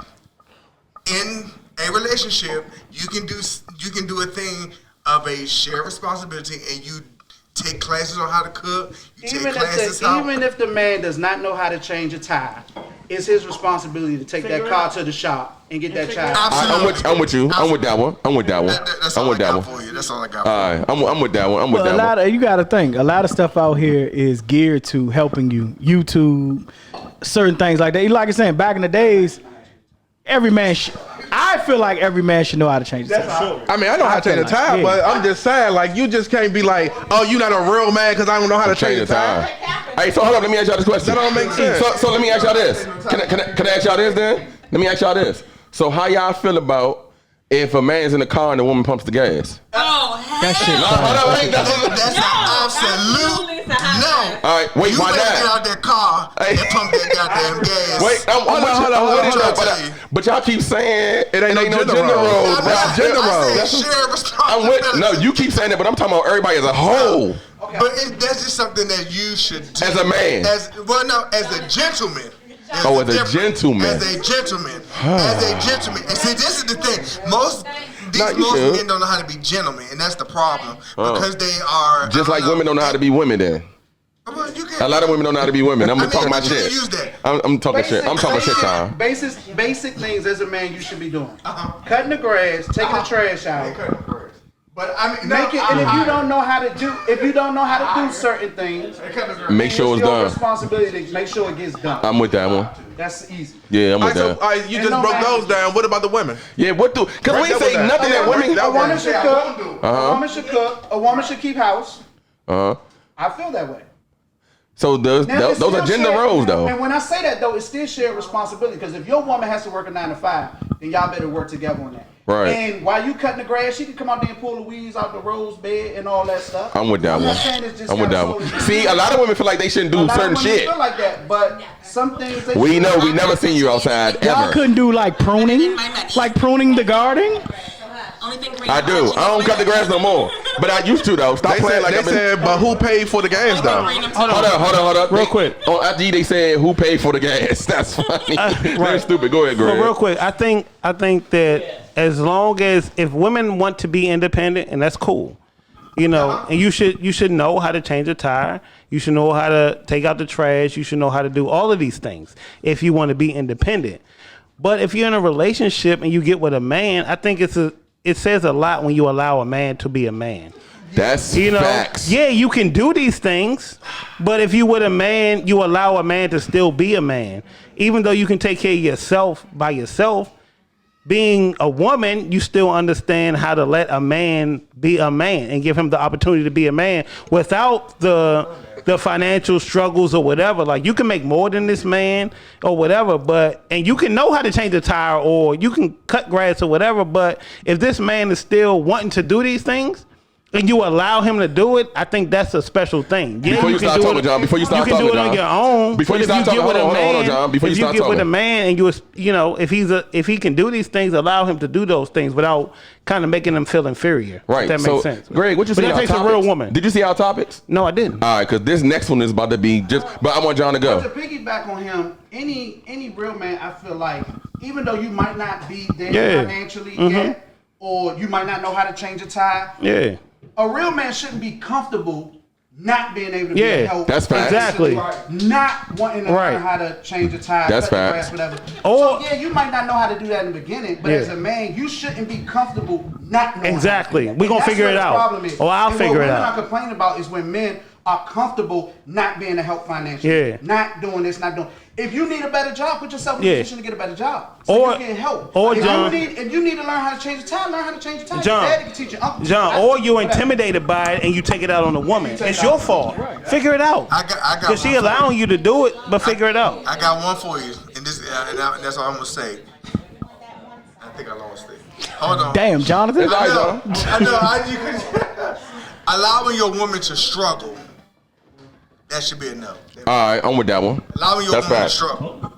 in a relationship, you can do a thing of a shared responsibility, and you take classes on how to cook. Even if the man does not know how to change a tire, it's his responsibility to take that car to the shop and get that tire. I'm with you. I'm with that one. That's all I got for you. That's all I got for you. All right, I'm with that one. You got to think. A lot of stuff out here is geared to helping you. YouTube, certain things like that. Like I said, back in the days, I feel like every man should know how to change the tire. I mean, I know how to change a tire, but I'm just saying, like, you just can't be like, oh, you not a real man because I don't know how to change a tire. Hey, so hold up, let me ask y'all this question. That don't make sense. So let me ask y'all this. Can I ask y'all this then? Let me ask y'all this. So how y'all feel about if a man's in the car and the woman pumps the gas? Oh, hell. That shit. That's absolute no. All right, wait, why not? You better get not? out that car and pump that goddamn gas. Wait, hold on. But y'all keep saying it ain't no gender role. No, you keep saying that, but I'm talking about everybody as a whole. Okay. But that's just something that you should do. As a man. As a gentleman. As a gentleman. As a gentleman. And see, this is the thing. Most men don't know how to be gentlemen, and that's the problem. Because they are... Just like women don't know how to be women then. Well, a lot of women don't know how to be women. I'm talking about shit. I'm talking shit. I'm talking shit time. Basic things as a man you should be doing. Cutting the grass, taking the trash out. But I mean, and if you don't know how to do certain things, make sure it's your done. Responsibility to make sure it gets done. I'm with that one. That's easy. Yeah, I'm with that. So, you just broke those down. What about the women? Yeah, what do? Because we ain't say nothing that women. A woman should cook. A woman should cook. A woman should keep house. I feel that way. So those are gender roles, though. And when I say that, though, it's still shared responsibility. Because if your woman has to work a 9 to 5, then y'all better work together on that. Right. And while you cutting the grass, she can come out there and pull the weeds out the rose bed and all that stuff. I'm with that one. I'm with that one. See, a lot of women feel like they shouldn't do certain shit. Feel like that, but some things. We know. We never seen you outside ever. Y'all couldn't do like pruning the garden. I do. I don't cut the grass no more. But I used to though. Stop They playing said, like they I've been. said, but who paid for the gas though? Hold on. Real quick. On IG they said who paid for the gas. That's funny. They're Right. stupid. Go ahead, Greg. Well, real quick, I think that as long as if women want to be independent, and that's cool, you know, and you should know how to change a tire. You should know how to take out the trash. You should know how to do all of these things if you want to be independent. But if you're in a relationship and you get with a man, I think it says a lot when you allow a man to be a man. That's facts. Yeah, you can do these things, but if you with a man, you allow a man to still be a man. Even though you can take care of yourself by yourself, being a woman, you still understand how to let a man be a man and give him the opportunity to be a man without the financial struggles or whatever. Like, you can make more than this man or whatever, and you can know how to change a tire or you can cut grass or whatever, but if this man is still wanting to do these things, and you allow him to do it, I think that's a special thing. Yeah, Before you start talking, John. Before you start talking, you can do it John. on your own. Before you start talking, hold on, John. Before you start get with a talking. man and if he can do these things, allow him to do those things without kind of making him feel inferior. Right. If that makes sense. Greg, what you see? But that takes a real woman. Did you see our topics? No, I didn't. All right, because this next one is about to be just. But I want John to go. To piggyback on him, any real man, I feel like, even though you might not be there financially yet, or you might not know how to change a tire, a real man shouldn't be comfortable not being able to be a help. That's facts. Exactly. Not wanting to learn how to change a tire, That's cut the facts. grass, whatever. Or- So yeah, you might not know how to do that in the beginning, but as a man, you shouldn't be comfortable not knowing. Exactly. How to do that. We're And gonna that's figure where it the out. problem is. Or I'll And figure it what out. women are complaining about is when men are comfortable not being a help financially, Yeah. not doing this, not doing. If you need a better job, put yourself in a position to get a better job. So Or- you can help. or if John- if you need to learn how to change a tire, learn how to change a tire. John, Your daddy can teach your uncle. or you're intimidated by it and you take it out on the woman. It's your fault. Figure it out. I got Because she allowing you to do it, but figure it out. I got one for you, and that's all I'm gonna say. I think I lost it. Hold on. Damn, Jonathan. I know. You could, allowing your woman to struggle. That should be enough. All right, I'm with that one. Allowing your That's woman to facts. struggle.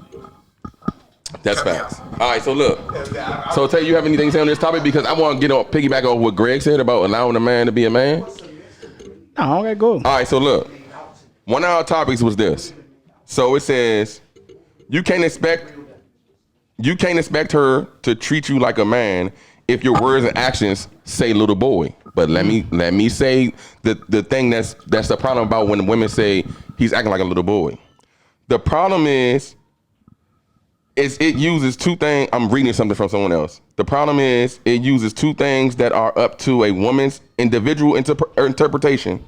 That's facts. All right, so look. So, Tay, you have anything to say on this topic? Because I want to piggyback on what Greg said about allowing a man to be a man. No, I don't gotta go. All right, so look. One of our topics was this. So it says, you can't expect her to treat you like a man if your words and actions say little boy. But let me say the thing that's the problem about when women say he's acting like a little boy. The problem is it uses two things. I'm reading something from someone else. The problem is it uses two things that are up to a woman's individual interpretation.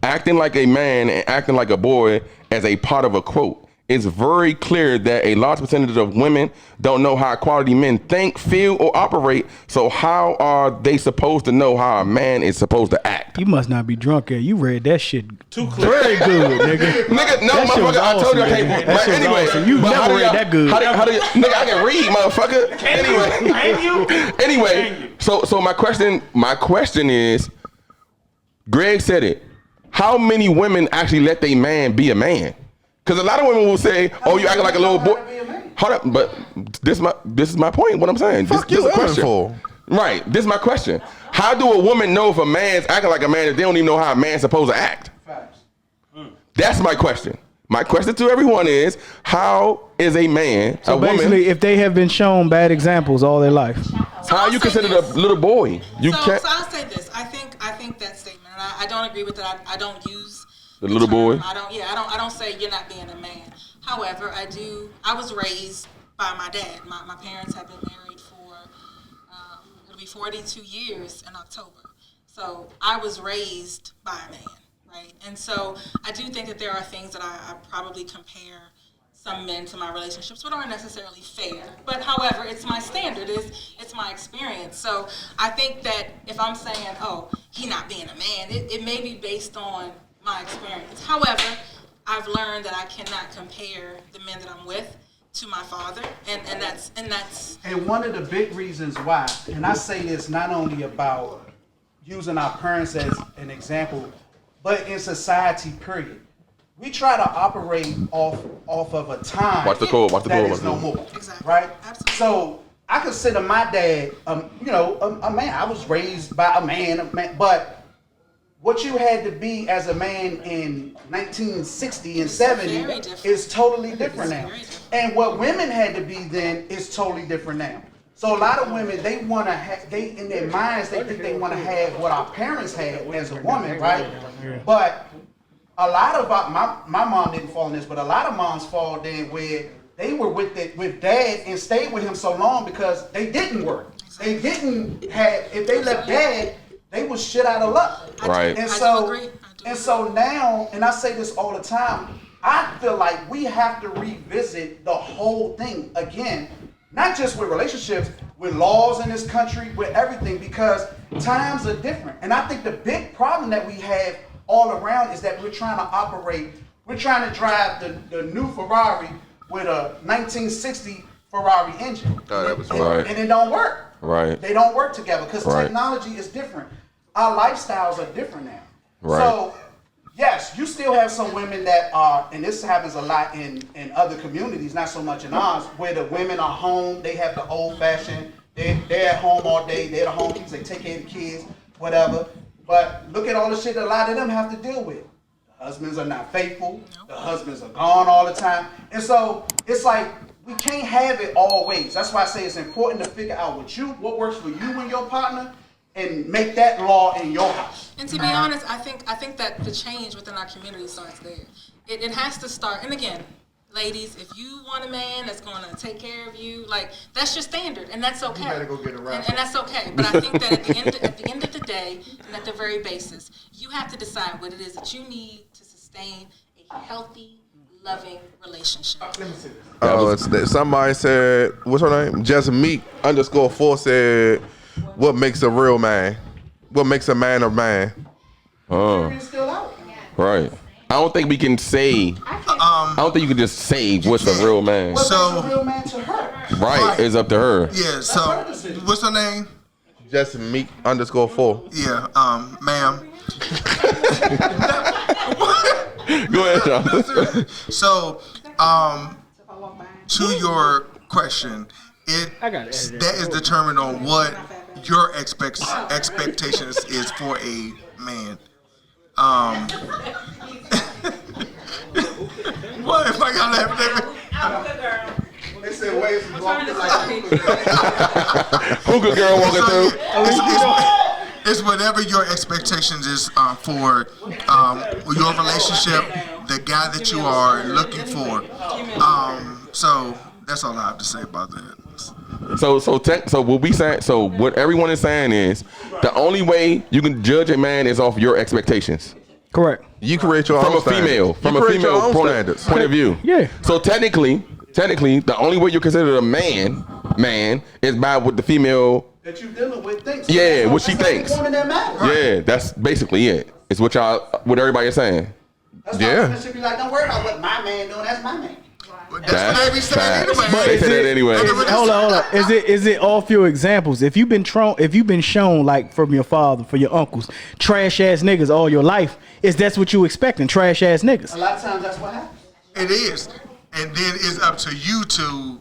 Acting like a man and acting like a boy as a part of a quote. It's very clear that a large percentage of women don't know how quality men think, feel, or operate. So how are they supposed to know how a man is supposed to act? You must not be drunk yet. You read that shit too clear. Very good, nigga. Nigga, no, That shit was motherfucker, I told you I awesome, can't. nigga. That But shit was anyway, awesome. You but never read that good. How do you, nigga, I can read, motherfucker. Anyway, so my question is, Greg said it. How many women actually let their man be a man? Because a lot of women will say, "Oh, you acting like a little boy." Hold up, but this is my point. What I'm saying. Fuck this you is a question. for? Right. This is my question. How do a woman know if a man's acting like a man if they don't even know how a man's supposed to act? That's my question. My question to everyone is, how is a man, So a woman, basically, if they have been shown bad examples all their life, how you consider a little boy? You can't. So I'll say this. I think that statement, and I don't agree with that. I don't use The little boy. I don't say you're not being a man. However, I was raised by my dad. My parents have been married for it'll be 42 years in October. So I was raised by a man, right? And so I do think that there are things that I probably compare some men to my relationships, but aren't necessarily fair. But however, it's my standard, it's my experience. So I think that if I'm saying, oh, he not being a man, it may be based on my experience. However, I've learned that I cannot compare the men that I'm with to my father, and that's And one of the big reasons why, and I say this not only about using our parents as an example, but in society, period. We try to operate off of a time Watch the code, watch the that code, is no watch the more. Exactly. Right? Absolutely. So I consider my dad, a man. I was raised by a man, but what you had to be as a man in 1960 and 70 is totally different now. And what women had to be then is totally different now. So a lot of women, they want to have, they in their minds, they think they want to have what our parents had as a woman, right? But a lot of my mom didn't fall in this, but a lot of moms fall in where they were with dad and stayed with him so long because they didn't work. They didn't have, if they left dad, they was shit out of luck. Right. And so now, and I say this all the time, I feel like we have to revisit the whole thing again, not just with relationships, with laws in this country, with everything, because times are different. And I think the big problem that we have all around is that we're trying to drive the new Ferrari with a 1960 Ferrari engine. Oh, that was right. And it don't work. Right. They don't work together because Right. technology is different. Our lifestyles are different now. Right. So, yes, you still have some women that are, and this happens a lot in other communities, not so much in ours, where the women are home, they have the old fashioned, they're at home all day, they're the home keepers, they take care of the kids, whatever. But look at all the shit that a lot of them have to deal with. The husbands are not faithful, the husbands are gone all the time. And so it's like, we can't have it always. That's why I say it's important to figure out what works for you and your partner, and make that law in your house. And to be honest, I think that the change within our community starts there. It has to start. And again, ladies, if you want a man that's going to take care of you, like, that's your standard, and that's okay. You better go get a rap. And that's okay. But I think that at the end of the day, and at the very basis, you have to decide what it is that you need to sustain a healthy, loving relationship. Let me see this. Oh, somebody said, what's her name? JessMeek_4 said, what makes a real man? What makes a man a man? Right. I don't think we can say. I don't think you can just say what's a real man. So, a real man to her? Right. It's up to her. Yeah. So, what's her name? JessMeek_4. Yeah. Ma'am. Go ahead, John. So, to your question, that is determined on what your expectations is for a man. What if I got laughing? They said waves from Hookah girl walking through. It's whatever your expectations is for your relationship, the guy that you are looking for. So that's all I have to say about that. So what we saying? So what everyone is saying is the only way you can judge a man is off your expectations. Correct. You create your own standards. From a female point of view. Yeah. So technically, the only way you're considered a man is by what the female that you dealing with thinks. Yeah, what she thinks. Woman that matters, right? Yeah, that's basically it. It's what everybody is saying. That's why women should be like, don't worry about what my man doing. That's my man. That's what they be saying anyway. They say that anyway. Hold on. Is it all few examples? If you've been shown like from your father, for your uncles, trash ass niggas all your life, that's what you expecting? Trash ass niggas. A lot of times that's what happens. It is, and then it's up to you to,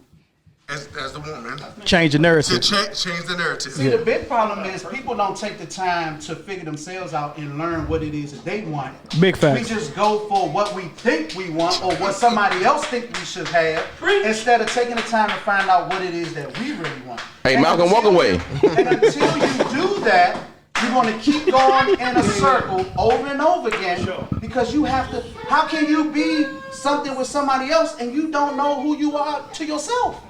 as the woman, change the narrative. To change the narrative. See, the big problem is people don't take the time to figure themselves out and learn what it is that they want. Big facts. We just go for what we think we want or what somebody else think we should have, instead of taking the time to find out what it is that we really want. Hey, Malcolm, walk away. And until you do that, you're going to keep going in a circle over and over again, because you have to. How can you be something with somebody else and you don't know who you are to yourself?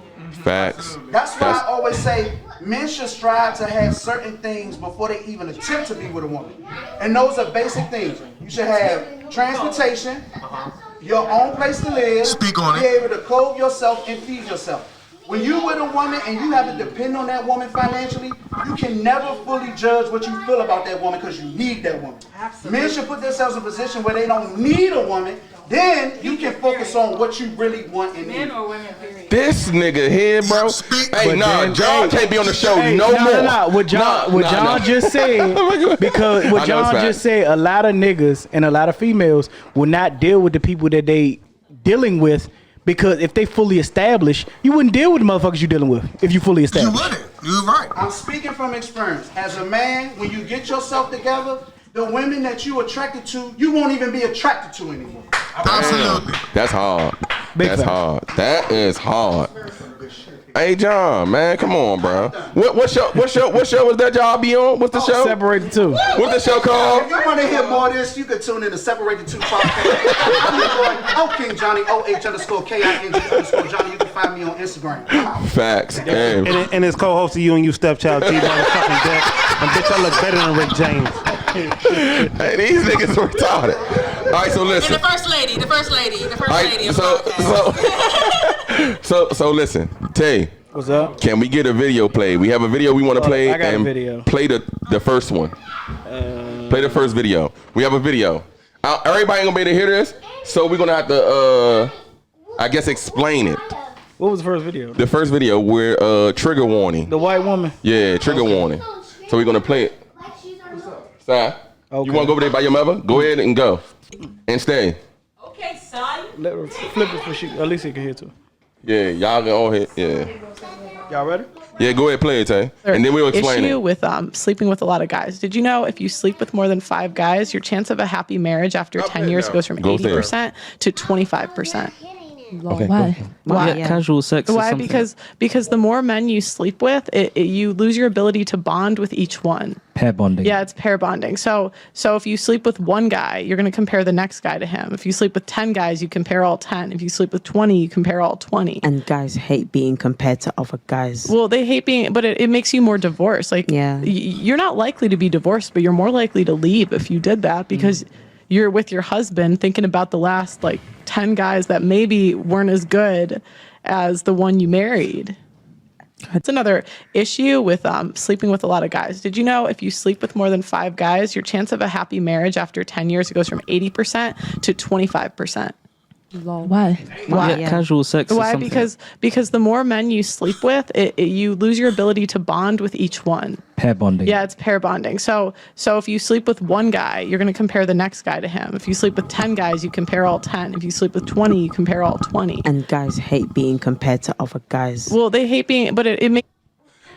Facts. That's why I always say men should strive to have certain things before they even attempt to be with a woman. And those are basic things. You should have transportation, your own place to live, be able to clothe yourself and feed yourself. When you with a woman and you have to depend on that woman financially, you can never fully judge what you feel about that woman because you need that woman. Men should put themselves in a position where they don't need a woman. Then you can focus on what you really want in men or women, period. This nigga here, bro. Hey, nah, John can't be on the show no more. No. What John just said, because what John just said, a lot of niggas and a lot of females will not deal with the people that they dealing with, because if they fully established, you wouldn't deal with the motherfuckers you dealing with if you fully established. You wouldn't. You're right. I'm speaking from experience. As a man, when you get yourself together, the women that you attracted to, you won't even be attracted to anymore. Absolutely. That's hard. Big That's fact. hard. That is hard. Hey John, man, come on, bro. What show was that y'all be on? What's the show? Separate the two. What's the show called? If you want to hear more of this, you can tune in to Separate the Two podcast. I'm your boy, King Johnny, OH_KING_Johnny. You can find me on Instagram. Facts. Hey. And it's co-host of UandU stepchild T motherfucking Deck. And bitch, I look better than Rick James. Hey, these niggas are retarded. All right, so listen. And the first lady of So listen, Tay. What's up? Can we get a video played? We have a video we want to play. I got a and video. Play the first one. Play the first video. We have a video. Everybody ain't gonna be able to hear this, so we're gonna have to, I guess, explain it. What was the first video? The first video where trigger warning. The white woman. Yeah, trigger warning. So we're gonna play it. Si, you wanna go over there by your mother? Go ahead and go, and stay. Okay, son. Let her flip it for she. At least he can hear too. Yeah, y'all can all hit. Yeah. Y'all ready? Yeah, go ahead, play it, Tay. And then we'll explain issue it. with sleeping with a lot of guys. Did you know if you sleep with more than 5 guys, your chance of a happy marriage after 10 years goes from 80% to 25%? Okay, Why? Why? Casual sex. Or Why? something. Because the more men you sleep with, you lose your ability to bond with each one. Pair bonding. Yeah, it's pair bonding. So if you sleep with one guy, you're going to compare the next guy to him. If you sleep with 10 guys, you compare all 10. If you sleep with 20, you compare all 20. And guys hate being compared to other guys. Well, they hate being, but it makes you more divorced. Like, you're not likely to be divorced, but you're more likely to leave if you did that because you're with your husband thinking about the last 10 guys that maybe weren't as good as the one you married. It's another issue with sleeping with a lot of guys. Did you know if you sleep with more than 5 guys, your chance of a happy marriage after 10 years goes from 80% to 25%? Why? Why? Casual sex. Or Why? something. Because the more men you sleep with, you lose your ability to bond with each one. Pair bonding. Yeah, it's pair bonding. So if you sleep with one guy, you're going to compare the next guy to him. If you sleep with 10 guys, you compare all 10. If you sleep with 20, you compare all 20. And guys hate being compared to other guys. Well, they hate being, but it makes.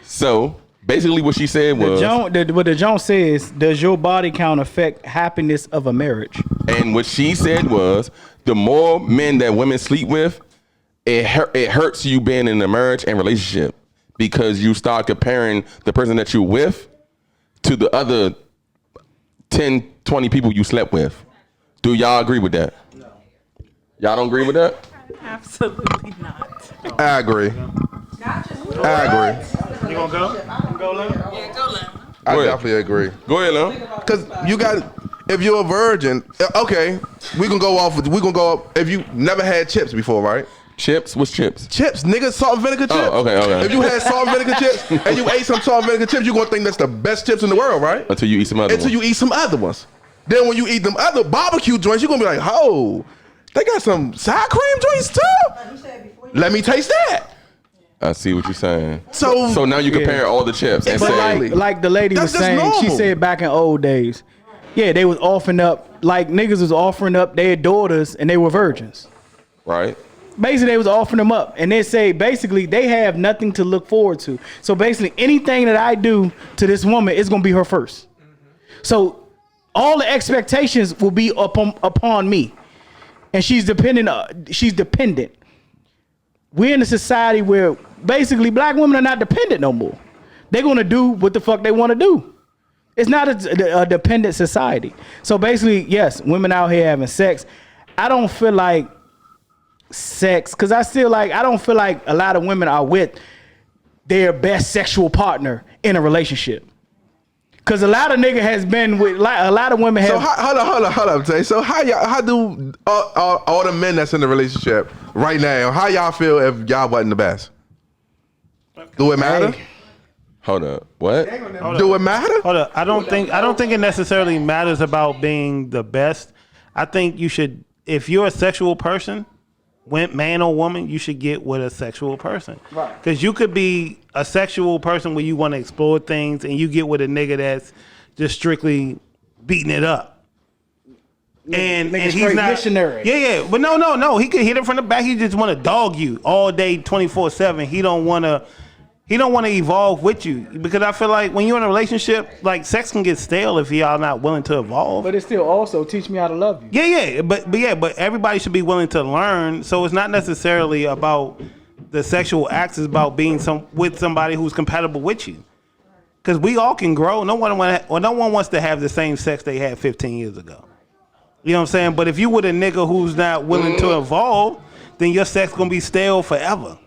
So basically, what she said was, what the Jones says, does your body count affect happiness of a marriage? and what she said was, the more men that women sleep with, it hurts you being in a marriage and relationship because you start comparing the person that you're with to the other 10, 20 people you slept with. Do y'all agree with that? No. Y'all don't agree with that? Absolutely not. I agree. I agree. You gonna go? Go, Lynn. Yeah, go, Lynn. I definitely agree. Go ahead, Lon. Because you got, if you're a virgin, okay, we can go off. If you never had chips before, right? Chips? What's chips? Chips, nigga, salt and vinegar chips. Oh, okay. If you had salt and vinegar chips and you ate some salt and vinegar chips, you're gonna think that's the best chips in the world, right? Until you eat some other Until you eat some other ones. Then when you eat them other barbecue joints, you're gonna be like, oh, they got some sour cream joints too? Let me taste that. I see what you're saying. So now you compare all the chips and But say, like the lady was That's just saying, she normal. said back in old days, yeah, they was offering up, like niggas was offering up their daughters and they were virgins. right? Basically, they was offering them up, and they say basically they have nothing to look forward to. So basically, anything that I do to this woman is gonna be her first. So all the expectations will be upon me, and she's dependent. We're in a society where basically black women are not dependent no more. They're gonna do what the fuck they want to do. It's not a dependent society. So basically, yes, women out here having sex. I don't feel like sex, because I don't feel like a lot of women are with their best sexual partner in a relationship. Because a lot of nigga has been with, like, a lot of women have. So hold up, Tay. So how do all the men that's in the relationship right now, how y'all feel if y'all wasn't the best? Do it matter? Hey. Hold up. What? Do it matter? Hold up. I don't think it necessarily matters about being the best. I think you should, if you're a sexual person, man or woman, you should get with a sexual person. Right. Because you could be a sexual person where you want to explore things, and you get with a nigga that's just strictly beating it up. And he's not missionary. Yeah. But no. He could hit it from the back. He just want to dog you all day, 24/7. He don't want to He don't want to evolve with you because I feel like when you're in a relationship, like sex can get stale if y'all not willing to evolve. But it still also teach me how to love you. Yeah, but everybody should be willing to learn. So it's not necessarily about the sexual acts; it's about being with somebody who's compatible with you. Because we all can grow. No one wants to have the same sex they had 15 years ago. You know what I'm saying? But if you with a nigga who's not willing to evolve, then your sex gonna be stale forever.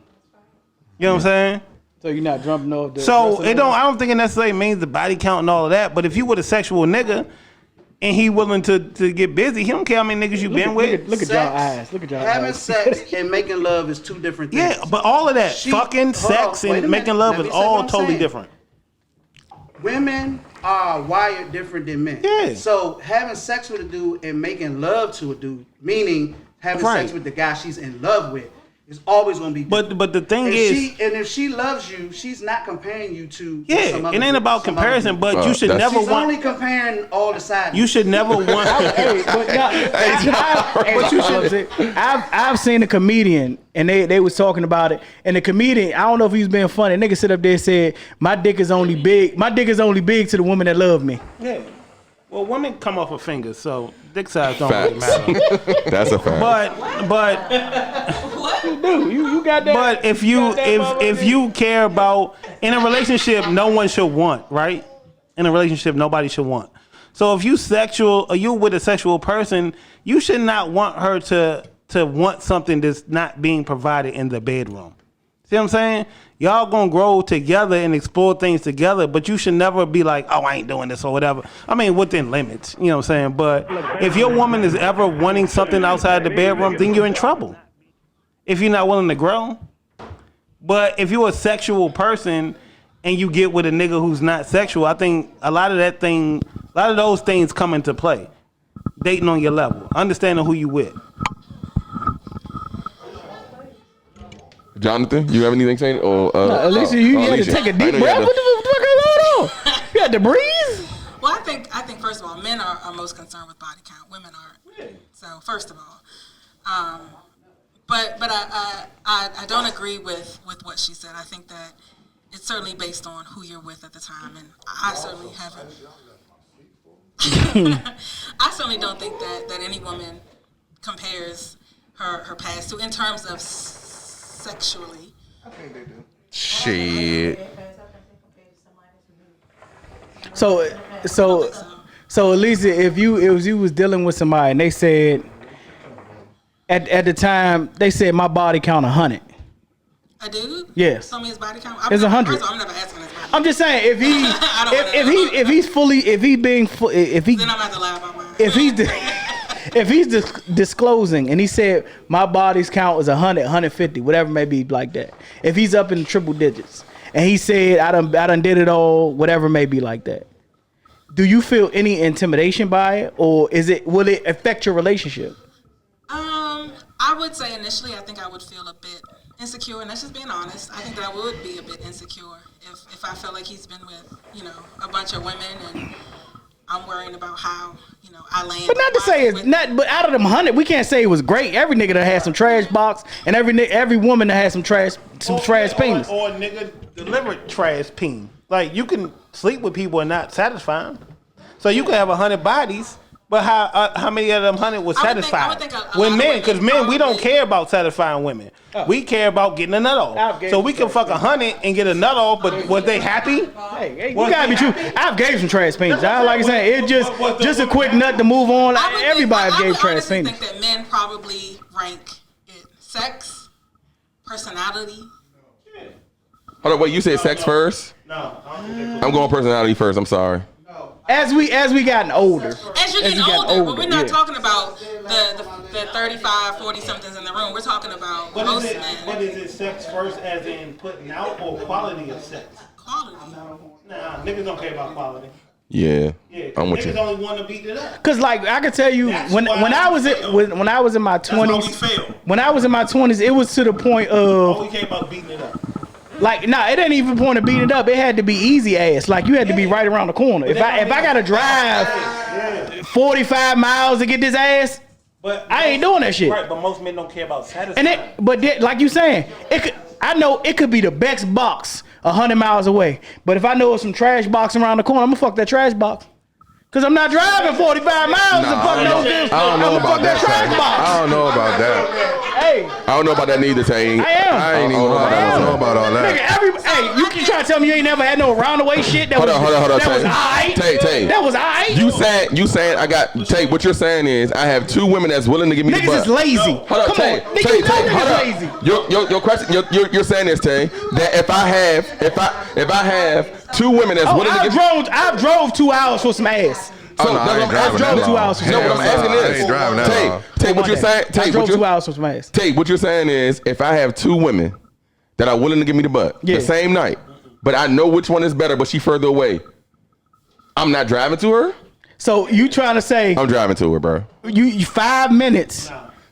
You know what I'm saying? So you're not jumping off the. So I don't think it necessarily means the body count and all of that. But if you with a sexual nigga and he willing to get busy, he don't care how many niggas you been with. Look at y'all eyes. Look at y'all Having eyes. sex and making love is two different things. Yeah, but all of that, fucking, sex, and making love is all totally different. Women are wired different than men. Yeah. So having sex with a dude and making love to a dude, meaning having sex with the guy she's in love with, is always gonna be different. But the thing is, if she loves you, she's not comparing you to it ain't about comparison, but you should never she's want. only comparing all the sides. You should never want. I've seen a comedian and they was talking about it, and the comedian, I don't know if he was being funny. Nigga sit up there and said, "My dick is only big. My dick is only big to the women that love me." Yeah. Well, women come off of fingers, so dick size don't really matter. That's a fact. But you do. You got that. But if you care about in a relationship, no one should want, right? In a relationship, nobody should want. So if you sexual or you with a sexual person, you should not want her to want something that's not being provided in the bedroom. See what I'm saying? Y'all gonna grow together and explore things together, but you should never be like, oh, I ain't doing this or whatever. I mean, within limits, you know what I'm saying? But if your woman is ever wanting something outside the bedroom, then you're in trouble. If you're not willing to grow. But if you're a sexual person and you get with a nigga who's not sexual, I think a lot of those things come into play. Dating on your level, understanding who you with. Jonathan, you have anything to say? Or Alicia, you had to take a deep breath. What the fuck is going on? You had to breathe. Well, I think first of all, men are most concerned with body count. Women aren't. So first of all, but I don't agree with what she said. I think that it's certainly based on who you're with at the time, and I certainly haven't. I certainly don't think that any woman compares her past to in terms of sexually. I think they do. Shit. So at least if you was dealing with somebody and they said at the time they said my body count 100. A dude? Yes. Tell me his body count. It's 100. First of all, I'm never asking his body. I'm just saying if he then I'm about to lie about mine. if he's disclosing and he said my body's count is 100, 150, whatever may be like that. If he's up in the triple digits and he said I done did it all, whatever may be like that. Do you feel any intimidation by it, or will it affect your relationship? I would say initially I think I would feel a bit insecure, and that's just being honest. I think that I would be a bit insecure if I felt like he's been with, a bunch of women and I'm worrying about how, I land. But not to say it's not, but out of them 100, we can't say it was great. Every nigga that had some trash box and every woman that had some trash penis. Or nigga delivered trash peen. Like you can sleep with people and not satisfy them. So you can have 100 bodies, but how many of them 100 was satisfied? I would think With men, because men, we don't care about satisfying women. We care about getting a nut off. So we can fuck 100 and get a nut off, but was they happy? Hey, you gotta be true. I've gave some trash penis. I like I said, it just a quick nut to move on. Everybody gave trash penis. I think that men probably rank it sex, personality. Hold on, wait, you said sex first? No. I'm going personality first, I'm sorry. As we gotten older. As you're getting older, but we're not talking about the 35, 40 somethings in the room. We're talking about most men. But is it sex first as in putting out or quality of sex? Quality. Nah, niggas don't care about quality. Yeah, I'm with you. Niggas only want to beat it up. Cause like I can tell you when I was in my 20s, when I was in my 20s, it was to the point of. Oh, we care about beating it up. Like, it ain't even point to beat it up. It had to be easy ass. Like, you had to be right around the corner. If I gotta drive 45 miles to get this ass, but I ain't doing that shit. Right, but most men don't care about satisfying. Like you saying, I know it could be the best box, 100 miles away. But if I know it's some trash box around the corner, I'm gonna fuck that trash box. Cause I'm not driving 45 miles to fuck no dude. I don't know about that. Trash box. I don't know about that. Hey, I don't know about that neither, Tay. I ain't even know about all that. Nigga, you try to tell me you ain't never had no roundaway shit? That Hold on, that was Tay. aight. Tay. That was aight. You saying I got Tay? What you're saying is I have 2 women that's willing to give me the butt. Niggas is lazy. Hold up, Come Tay. on. Tay, Niggas hold lazy. up. Your question. You're saying this, Tay, that if I have 2 women that's willing to give me. I drove 2 hours for some ass. So I drove 2 hours. No, what I'm asking is, I ain't driving that long. Tay, what you're saying? I drove 2 hours for some ass. Tay, what you're saying is, if I have 2 women that are willing to give me the butt the same night, but I know which one is better, but she further away, I'm not driving to her. So you trying to say I'm driving to her, bro? You 5 minutes.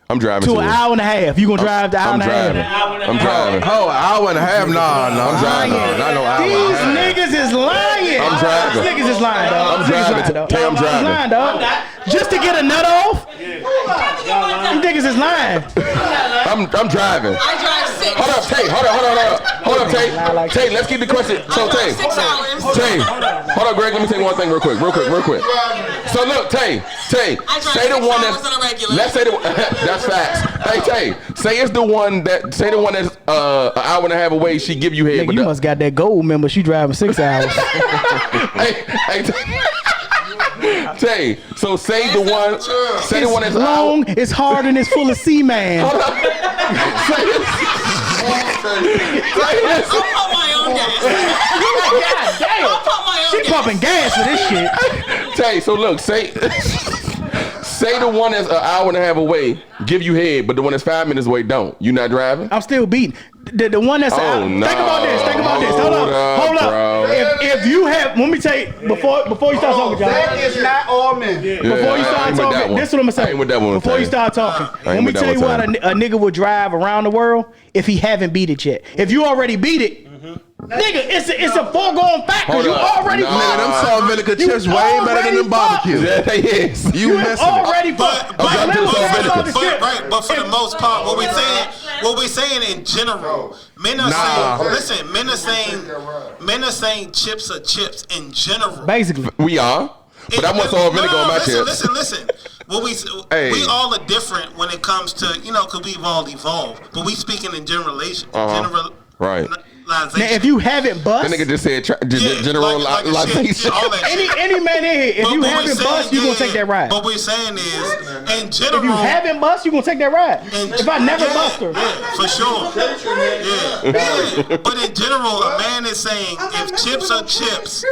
I'm driving to an hour and a half. You gonna drive the hour and a half? I'm driving. Oh, an hour and a half? No, I'm driving. Not no hour. These niggas is lying. I'm driving. These niggas is lying, dog. I'm driving. Tay, I'm driving. Lying, dog. Just to get a nut off? These niggas is lying. I'm driving. I drive 6. Hold up, Tay. Hold up, Tay. Tay, let's keep the question. So, Tay. 6 hours. Tay. Hold up, Greg. Let me say one thing real quick. So, look, Tay. Say the one that's. Let's say the. That's facts. Hey, Tay. Say it's the one that's an hour and a half away. She give you head. Nigga, you must got that gold member. She driving 6 hours. Hey, Tay. So say the one. Say the one that's long. It's hard and it's full of seaman. Hold up. Say this. I'll pump my own gas. God damn. I'll pump my own She gas. pumping gas for this shit. Tay. So look. Say the one that's an hour and a half away give you head, but the one that's 5 minutes away don't. You not driving? I'm still beating. The one that's out. No. Think about this. Hold up. Bro. If you have, let me tell you before you start talking, John. That is not all men. Before you start talking, this is what I'm gonna say. I ain't with that one. Before you start talking, let me tell you what a nigga would drive around the world if he haven't beat it yet. If you already beat it, nigga, it's a foregone fact because you already fucked. Nigga, them salt vinegar chips way better than them barbecue. Yeah, they is. You messing already fucked. But for the most part, what we saying in general, men are saying chips are chips in general. Basically, we are. But I want salt vinegar on my chips. Listen. We all are different when it comes to because we've all evolved. But we speaking in generalization. Right. Now, if you haven't bust, that nigga just said generalization. Any man in here, if you haven't bust, you gonna take that ride. What we're saying is, in general, if you haven't bust, you gonna take that ride. If I never bust her, for sure. Yeah. But in general, a man is saying, if chips are chips,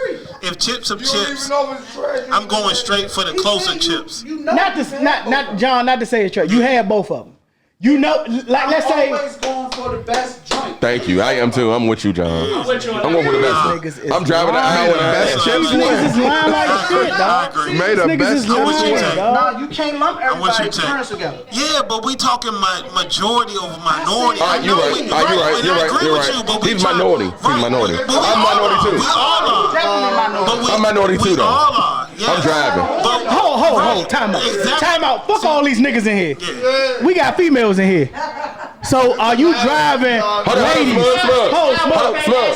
I'm going straight for the closer chips. Not John. Not to say it's true. You have both of them. You know, like let's say. Always going for the best joint. Thank you. I am too. I'm with you, John. I'm going for the best one. I'm driving an hour and a half. These niggas is lying like shit, dog. Made the best lying, Nah, you can't lump everybody's experience together. Yeah, but we talking majority over minority. You're right. He's minority. I'm minority too. We all are. I'm minority too, though. All are. I'm driving. Hold. Time out. Fuck all these niggas in here. Yeah. We got females in here. So are you driving, ladies? Hold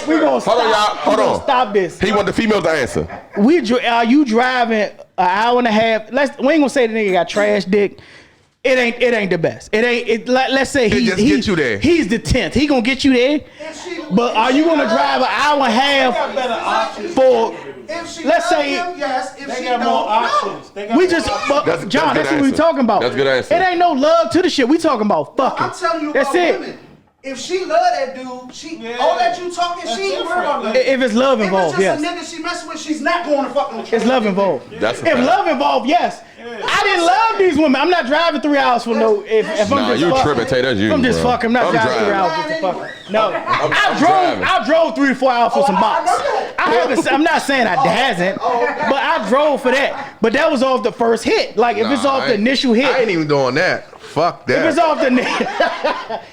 We gonna stop. Hold on. Stop this. He want the female to answer. Are you driving an hour and a half? We ain't gonna say the nigga got trash dick. It ain't the best. Let's say get you there. He's the 10th. He gonna get you there. But are you gonna drive an hour and a half for? Let's say yes. If They she got don't, more options. They got we more just, options. John. That's what we talking about. That's a good answer. It ain't no love to the shit. We talking about fucking. I'm telling you That's about it. women. If she love that dude, all that you talking, she ain't worried about that. If it's love involved, if yes. it's just a nigga she messing with, she's not going to fucking with. It's love involved. That's if love involved, yes. I didn't love these women. I'm not driving 3 hours for no. If I'm just you fucking, tripping, Tay. That's you. I'm just bro. fucking. I'm not driving 3 hours just to fuck. No, I drove 3 or 4 hours for some box. I'm not saying I hasn't, but I drove for that. But that was off the first hit. Like if it's off the initial hit, I ain't even doing that. Fuck that. If it's off the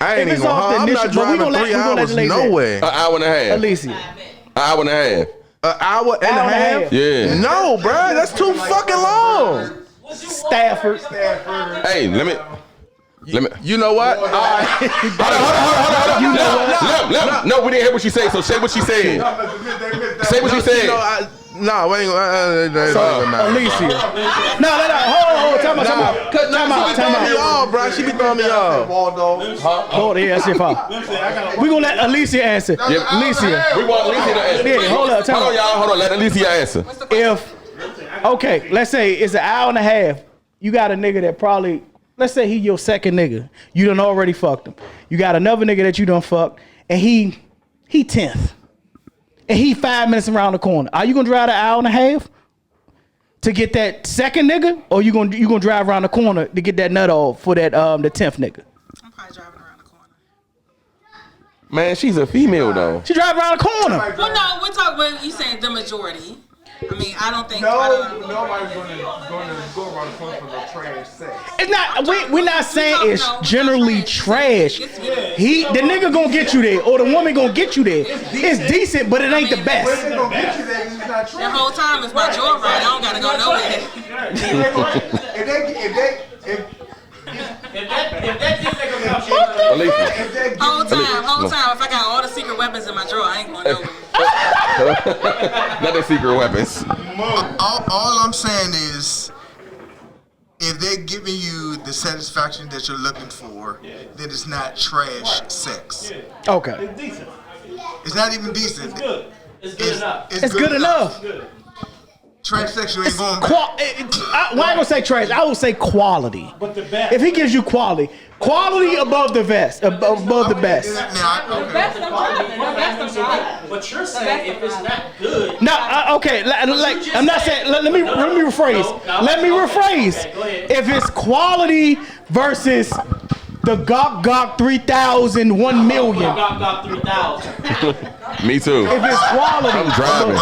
I ain't even going. I'm not driving 3 hours. No way. An hour and a half. Alicia. An hour and a half. An hour and a half? Yeah. No, bro. That's too fucking long. Stafford. Hey, let You know what? Hold on. No, we didn't hear what she said. So say what she said. Say what she said. No, we ain't Alicia. No. Hold. Time out. Time out, bro. She be throwing me off. Hold on, that's your fault. We gonna let Alicia answer. Alicia. We want Alicia to answer. Yeah, hold up. Hold on, y'all. Hold on. Let Alicia answer. Okay, let's say it's an hour and a half. You got a nigga that probably, let's say he your second nigga. You done already fucked him. You got another nigga that you done fucked, and he 10th. And he 5 minutes around the corner. Are you gonna drive an hour and a half to get that second nigga, or you gonna drive around the corner to get that nut off for that the 10th nigga? I'm probably driving around the corner. Man, she's a female though. She drive around the corner. Well, no, we're talking. Well, you saying the majority. I mean, I don't think. Nobody's gonna go around the corner for the trash sex. It's not. We're not saying it's generally trash. The nigga gonna get you there, or the woman gonna get you there. It's decent, but it ain't the best. The whole time it's my joyride. I don't gotta go nowhere. Whole time, if I got all the secret weapons in my drawer, I ain't going nowhere. Not the secret weapons. All I'm saying is, if they're giving you the satisfaction that you're looking for, then it's not trash sex. Okay. It's decent. It's not even decent. It's good. It's good enough. It's good enough. Trash sex, you ain't going back. I ain't gonna say trash. I will say quality. If he gives you quality above the best, above the best. But you're saying if it's not good. No, okay. I'm not saying. Let me rephrase. Let me rephrase. If it's quality versus the Gok 3000 1 million. Gok 3000. Me too. If it's quality, I'm driving.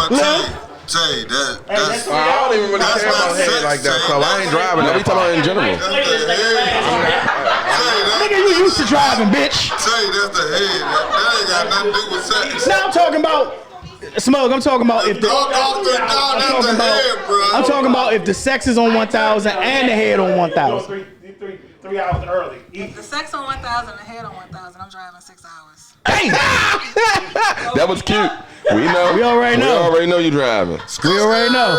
Tay, that's I don't even really care about head like that, so I ain't driving. No, we talking about in general. Nigga, you used to driving, bitch. Tay, that's the head. That ain't got nothing to do with sex. Now I'm talking about Smug. I'm talking about if the I'm talking about if the sex is on 1,000 and the head on 1,000. 3 hours early. The sex on 1,000, the head on 1,000. I'm driving 6 hours. Hey, that was cute. We know. We already know. We already know you driving. We already know.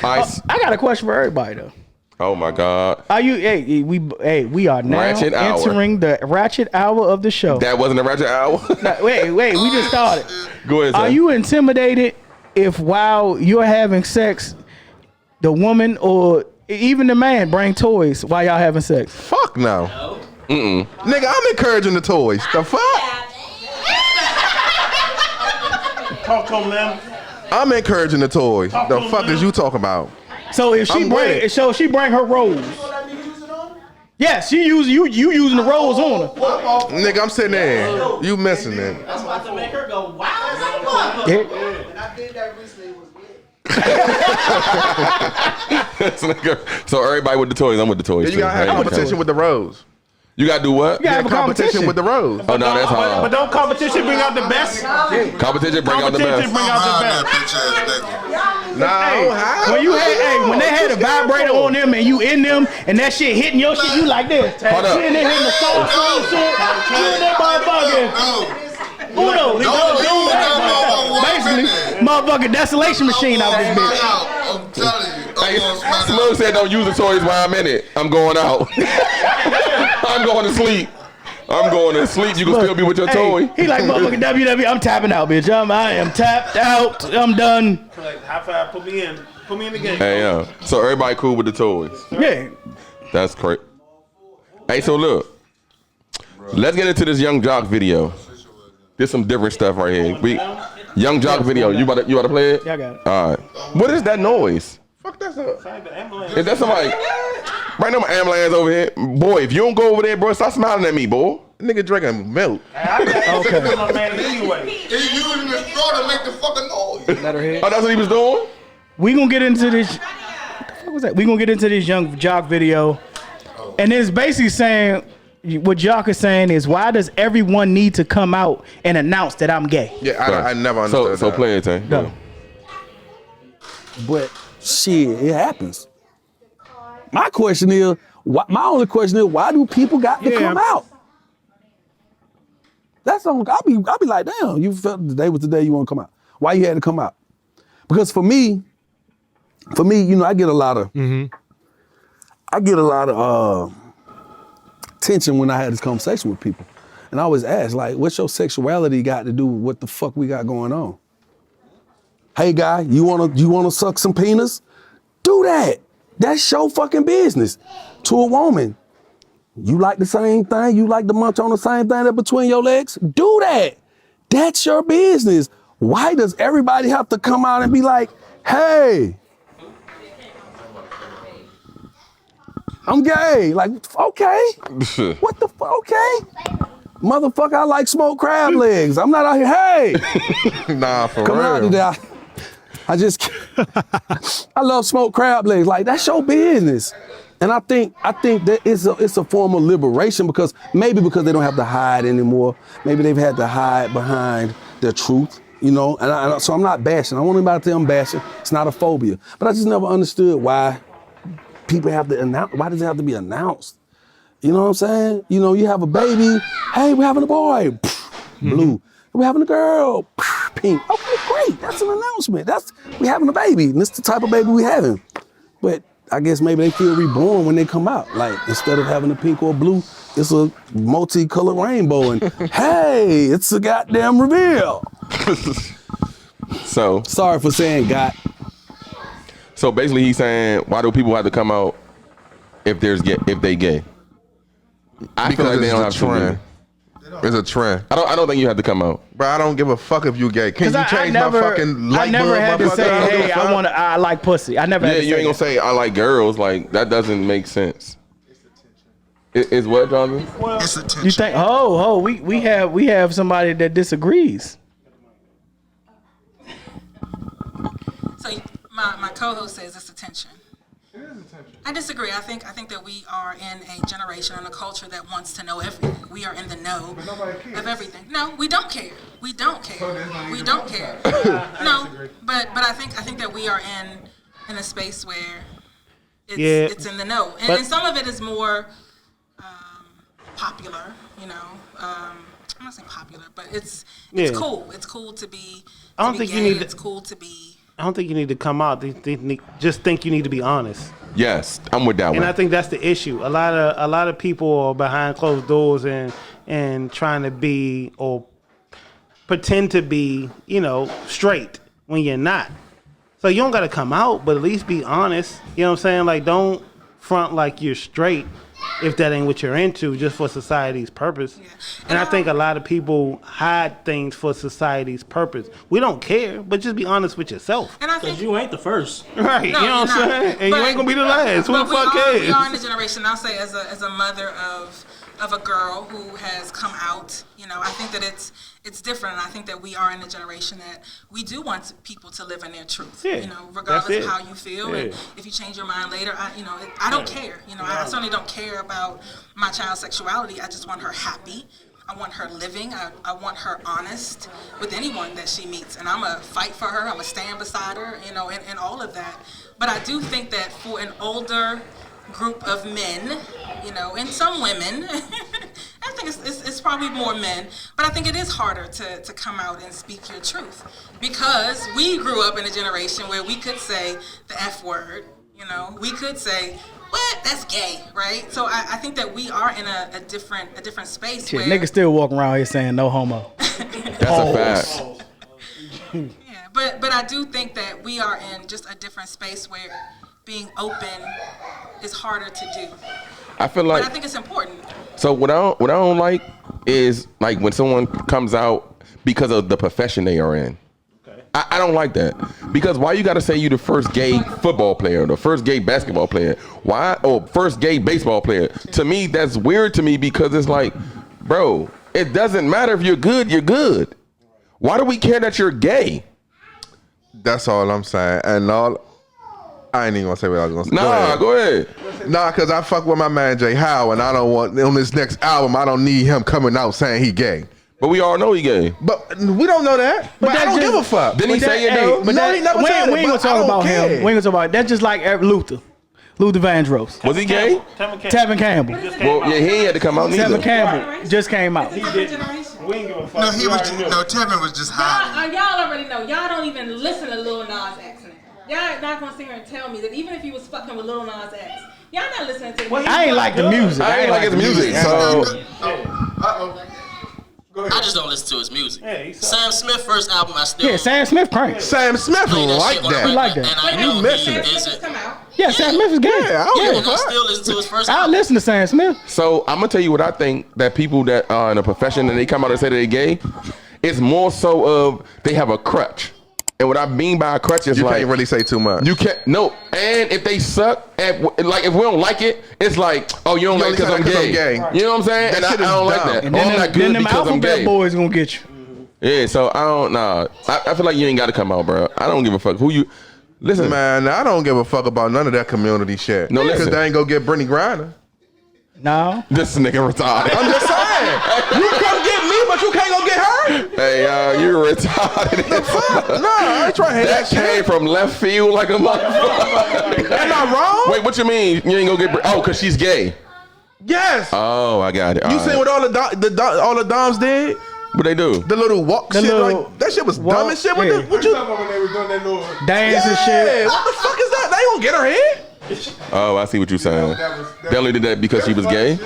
Ice. I got a question for everybody though. Oh my God. Are you? Hey, we are now Ratchet hour. entering the ratchet hour of the show. That wasn't a ratchet hour. No, wait, we just started. Go ahead. Are you intimidated if while you're having sex, the woman or even the man bring toys while y'all having sex? Fuck no. Nigga, I'm encouraging the toys. The fuck? Talk to him, man. I'm encouraging the toys. The fuck is you talking about? So if she bring her rolls. Yes, she use you using the rolls on her. Nigga, I'm sitting there. You missing it. That's about to make her go, wow. Yeah. And I did that recently. It was weird. So everybody with the toys. I'm with the toys. You gotta have competition with the rose. You gotta do what? You gotta have a competition with the rose. Oh no, that's hard. But don't competition bring out the best? Competition bring out the best. No, when they had a vibrator on them and you in them and that shit hitting your shit, you like this. Hold up. Sitting there hitting the soul shit. Doing that motherfucker. Uno. Basically, motherfucking desolation machine out this bitch. I'm telling you. Smug said don't use the toys while I'm in it. I'm going out. I'm going to sleep. I'm going to sleep. You can still be with your toy. He like motherfucking WWE. I'm tapping out, bitch. I am tapped out. I'm done. Like, high five, put me in the game. Hey, yeah. So everybody cool with the toys. Yeah. That's crazy. Hey, so look. Let's get into this Yung Joc video. There's some different stuff right here. Yung Joc video. You about to play it? Yeah, I got it. All right. What is that noise? Fuck that's up. Is that somebody? Right now, my ambulance over here. Boy, if you don't go over there, bro, stop smiling at me, boy. Nigga drinking milk. Okay. My man anyway. He using the straw to make the fucking noise. Let her hit. Oh, that's what he was doing? We gonna get into this. What the fuck was that? We gonna get into this Yung Joc video, and it's basically saying what Joc is saying is why does everyone need to come out and announce that I'm gay? Yeah, I never understood that. So play it, Tank. Go. But shit, it happens. My question is, My only question is, why do people got to come out? That's all. I'll be like, damn, you felt today was the day you want to come out. Why you had to come out? Because for me, you know, I get a lot of tension when I had this conversation with people. And I always ask, like, what's your sexuality got to do with what the fuck we got going on? Hey guy, you wanna suck some penis? Do that. That's your fucking business. To a woman, you like the same thing, you like to munch on the same thing that between your legs? Do that. That's your business. Why does everybody have to come out and be like, hey, I'm gay? Like, okay. What the fuck? Okay. Motherfucker, I like smoked crab legs. I'm not out here, hey. Nah, for come real. out today. I love smoked crab legs. Like, that's your business. And I think that it's a form of liberation because they don't have to hide anymore. Maybe they've had to hide behind their truth, you know? And so I'm not bashing. I don't want anybody to tell I'm bashing. It's not a phobia. But I just never understood why people have to announce. Why does it have to be announced? You know what I'm saying? You know, you have a baby. Hey, we're having a boy. Blue. We're having a girl. Pink. Okay, great. That's an announcement. We having a baby. And this is the type of baby we having. But I guess maybe they feel reborn when they come out. Like, instead of having a pink or a blue, it's a multicolored rainbow. And hey, it's a goddamn reveal. So sorry for saying God. So basically he's saying, why do people have to come out if they gay? I feel like they don't have to. Trend. It's a trend. I don't think you have to come out. Bro, I don't give a fuck if you gay. Can you change my fucking light bulb? I never had to say, hey, I like pussy. I never had to say you ain't gonna say I like girls. Like, that doesn't make sense. It's what, Jonathan? Well, it's attention. You think, we have somebody that disagrees. So my co-host says it's attention. It is attention. I disagree. I think that we are in a generation and a culture that wants to know everything. We are in the know of everything. No, we don't care. We don't care. We don't care. No, but I think that we are in a space where it's in the know, and some of it is more popular. You know, I'm not saying popular, but it's cool. It's cool to be. I don't think gay. you need. It's cool to be. I don't think you need to come out. Just think you need to be honest. Yes, I'm with that one. And I think that's the issue. A lot of people are behind closed doors and trying to be or pretend to be, you know, straight when you're not. So you don't got to come out, but at least be honest. You know what I'm saying? Like, don't front like you're straight if that ain't what you're into, just for society's purpose. Yeah. And I think a lot of people hide things for society's purpose. We don't care, but just be honest with yourself. And I think you ain't the first. Right, no, you know what I'm saying? And you ain't going to be the last. Who the fuck cares? We are in the generation, I'll say, as a mother of a girl who has come out, you know, I think that it's different. And I think that we are in a generation that we do want people to live in their truth, you know, regardless of how you feel. And if you change your mind later, I don't care. You know, I certainly don't care about my child's sexuality. I just want her happy. I want her living. I want her honest with anyone that she meets. And I'm going to fight for her. I'm going to stand beside her, you know, and all of that. But I do think that for an older group of men, you know, and some women, I think it's probably more men, but I think it is harder to come out and speak your truth because we grew up in a generation where we could say the F word, you know, we could say, what? That's gay, right? So I think that we are in a different space. Shit, niggas still walking around here saying no homo. That's a fact. Yeah, but I do think that we are in just a different space where being open is harder to do. I feel like, but I think it's important. So what I don't like is like when someone comes out because of the profession they are in. Okay. I don't like that because why you got to say you the first gay football player, the first gay basketball player, why first gay baseball player? To me, that's weird to me because it's like, bro, it doesn't matter if you're good, you're good. Why do we care that you're gay? That's all I'm saying, and I ain't even gonna say what I was gonna say. Nah, go ahead. Nah, cause I fuck with my man Jay Howe, and I don't want on this next album. I don't need him coming out saying he gay. But we all know he gay. But we don't know that. But I don't give a fuck. Didn't he say it though? No, he never said it. We ain't gonna talk about him. We ain't gonna talk about that. That's just like Luther. Luther Vandross. Was he gay? Tevin Campbell. Well, yeah, he ain't had to come out neither. Tevin Campbell just came out. No, Tevin was just high. Y'all already know. Y'all don't even listen to Lil Nas X now. Y'all not gonna sit here and tell me that even if he was fucking with Lil Nas X, y'all not listening to. I ain't like the music. I ain't like his music. So I just don't listen to his music. Sam Smith first album, I still. Yeah, Sam Smith crank. Sam Smith like that. He like that. And I know You missing he it. isn't. Yeah, Sam Smith is gay. Yeah, I don't give a And I fuck. still listen to his first I album. listen to Sam Smith. So I'm gonna tell you what I think that people that are in a profession and they come out and say they're gay, it's more so of they have a crutch. And what I mean by a crutch is You like can't really say too much. you can't and if they suck at like if we don't like it, it's like, oh, you don't like it because I'm gay. You know what I'm saying? That And shit I is don't like dumb. that. And Oh, then, I'm not then good them because I'm alphabet gay. boys gonna get you. Yeah, so I don't know. I feel like you ain't got to come out, bro. I don't give a fuck who you. Listen, Man, I don't give a fuck about none of that community shit. No, because listen. they ain't gonna get Brittany Griner. No. This nigga retarded. I'm just saying. You come get me, but you can't go get her. Hey, you retarded. The fuck? No, I ain't trying to hear That that came shit. from left field like a motherfucker. Am I wrong? Wait, what you mean? You ain't gonna get? Oh, cause she's gay. Yes. Oh, I got it. You All seen right. what all the Doms did? What they do? The little walk The shit, little like that shit was walk, dumb as shit. What, yeah. what you? When they were doing that little. Dance and Yeah, shit. what the fuck is that? They gonna get her head? Oh, I see what you're saying. They only did that because she was gay.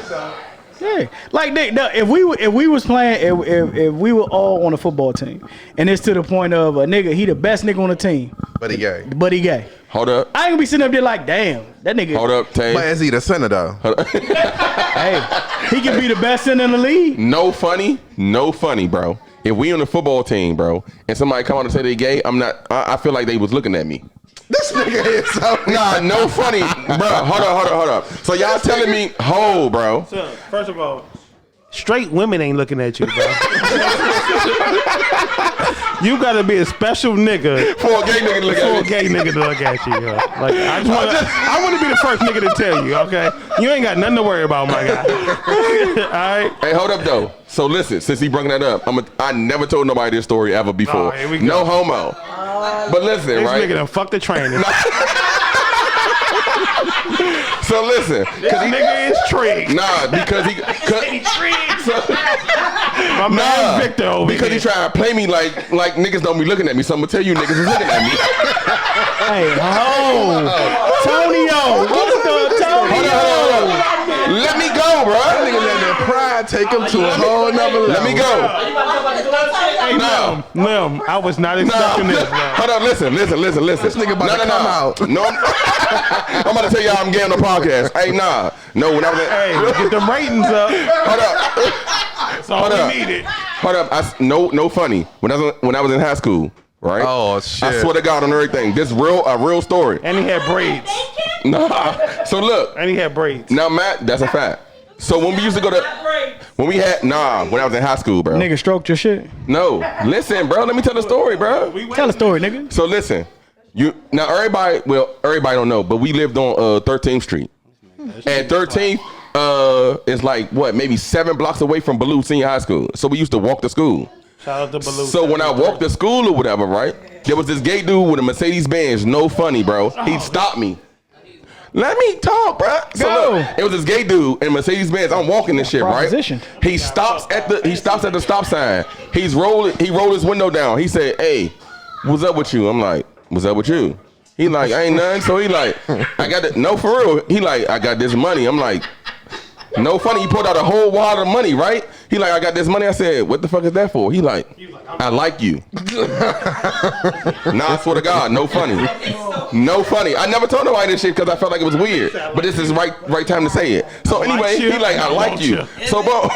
Yeah, like if we was playing, if we were all on a football team, and it's to the point of a nigga, he the best nigga on the team, But he gay. but he gay. Hold up. I ain't gonna be sitting up there like, damn, that nigga. Hold up, Tay. But is he the center though? Hey, he can be the best center in the league. No funny, bro. If we on the football team, bro, and somebody come out and say they gay, I'm not. I feel like they was looking at me. This nigga is so. Nah, no funny, bro. Hold up. So y'all telling me, bro? So, first of all, straight women ain't looking at you, bro. You gotta be a special nigga For a gay nigga to look at me. to look at you. Yo. Like I want to be the first nigga to tell you, okay? You ain't got nothing to worry about, my guy. All right. Hey, hold up though. So listen, since he brought that up, I never told nobody this story ever before. Oh, here we go. No homo. But listen, This right? nigga done fuck the training. So listen, This nigga is tricked. nah, because he. My man Victor over because here. he tried to play me like niggas don't be looking at me. So I'm gonna tell you niggas is looking at me. Hey, Tonio, what's the Tonio? Hold on. Let me go, bro. That nigga let that pride take him to a whole nother level. Let me go. Hey, Lim, I was not expecting this, bro. Hold on, listen. This nigga about to come out. No, I'm about to tell y'all I'm gay on the podcast. Hey, nah. No, when I was Hey, get the ratings up. Hold up. That's all Hold we up. needed. Hold up. No funny. When I was in high school, right? Oh shit. I swear to God on everything. This a real story. And he had braids. Nah. So look. And he had braids. Now, Matt, that's a fact. So when we used to go to, when I was in high school, bro. Nigga stroked your shit. No, listen, bro. Let me tell the story, bro. Tell the story, nigga. So listen, everybody don't know, but we lived on 13th Street, and 13th is like what, maybe 7 blocks away from Baloo Senior High School. So we used to walk to school. Shout out to Baloo. So when I walked to school or whatever, right, there was this gay dude with a Mercedes Benz, no funny, bro. He stopped me. Let me talk, bro. So Go. look, it was this gay dude in Mercedes Benz. I'm walking this shit, right? Proposition. He stops at the stop sign. He rolled his window down. He said, "Hey, what's up with you?" I'm like, "What's up with you?" He like, "Ain't nothing." So he like, "I got it." No, for real. He like, "I got this money." I'm like, no funny. He pulled out a whole wad of money, right? He like, "I got this money." I said, "What the fuck is that for?" He like, "I like you." Nah, I swear to God, no funny. No funny. I never told nobody this shit because I felt like it was weird. But this is right time to say it. So anyway, he like, "I like you." So bro,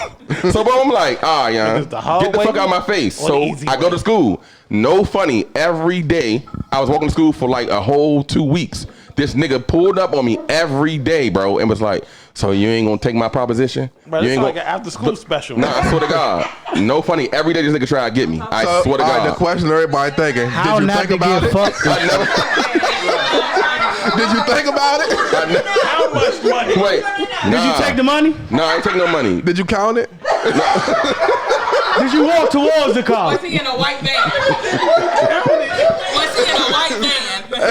I'm like, yeah, get the fuck out of my face. So I go to school. No funny. Every day I was walking to school for like a whole 2 weeks. This nigga pulled up on me every day, bro, and was like, "So you ain't gonna take my proposition?" But You it's ain't like an after school special. Nah, I swear to God. No funny. Every day this nigga try to get me. I swear to all right, God. the question everybody thinking: How Did you not think to about get it? fucked? I never. Did you think about it? How much money? Wait. Did you take the money? No, I ain't taking no money. Did you count it? Did you walk towards the car? Was he in a white van? Was he in a white van?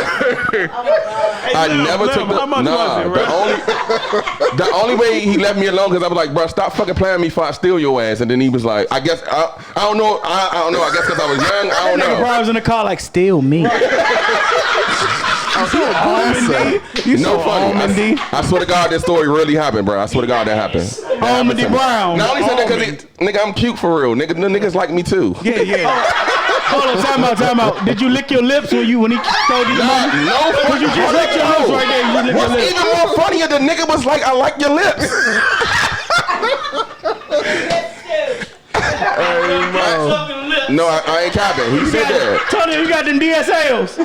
I never took the. How much was it, the only way he left me alone because I was like, bro, stop fucking playing me before I steal your ass. And then he was like, I guess I don't know. I don't know. I guess because I was young. I don't know. Brian was in the car like, steal me. You so funny. I swear to God, this story really happened, bro. I swear to God, that happened. Almondy Brown. Now, only said that because nigga, I'm cute for real. Niggas like me too. Yeah. Hold on, time out. Did you lick your lips when he told you the money? No. Did you just lick your lips right there? You lick your What's lips. even more funnier, the nigga was like, I like your lips. No, I ain't capping. He said that. Tonio, you got them DSLs.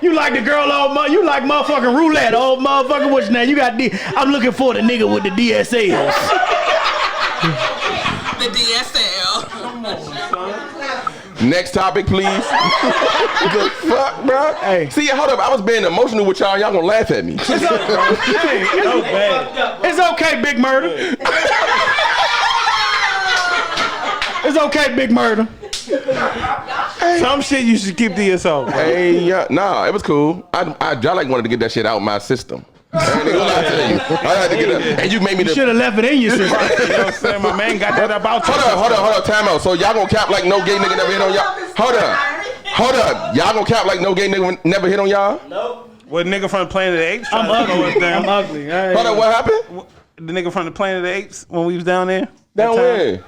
You like the girl, you like motherfucking roulette, old motherfucker. What's your name? You got I'm looking for the nigga with the DSLs. The DSL. Next topic, please. The fuck, bro? Hey. See, hold up. I was being emotional with y'all. Y'all gonna laugh at me. It's okay, Big Murder. It's okay, Big Murder. Some shit you should keep to yourself. Hey, yeah, nah, it was cool. I like wanted to get that shit out of my system. I ain't gonna lie to you. I had to get it, and you made me. You should have left it in your system. You know what I'm saying? My man got that about you. Hold up, time out. So y'all gonna cap like no gay nigga never hit on y'all? Hold up. Y'all gonna cap like no gay nigga never hit on y'all? Nope. What nigga from the Planet of the Apes? I'm ugly. I'm ugly. Hold up, what happened? The nigga from the Planet of the Apes when we was down there. Down where?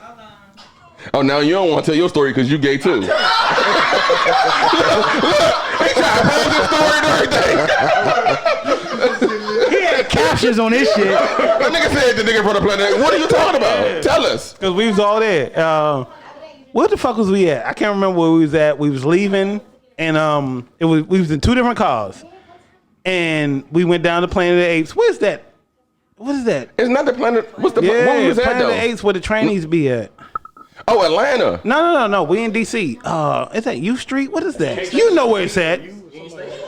Oh, now you don't want to tell your story because you gay too. Look, he tried to hold this story and everything. He had captions on this shit. That nigga said the nigga from the planet. What are you talking about? Tell us. Because we was all there. Where the fuck was we at? I can't remember where we was at. We was leaving, and we was in two different cars, and we went down to Planet of the Apes. Where's that? What is that? It's not the planet. What's the? Yeah, where was that Planet though? of the Apes where the trainees be at. Oh, Atlanta. No. We in DC. Is that U Street? What is that? You know where it's at.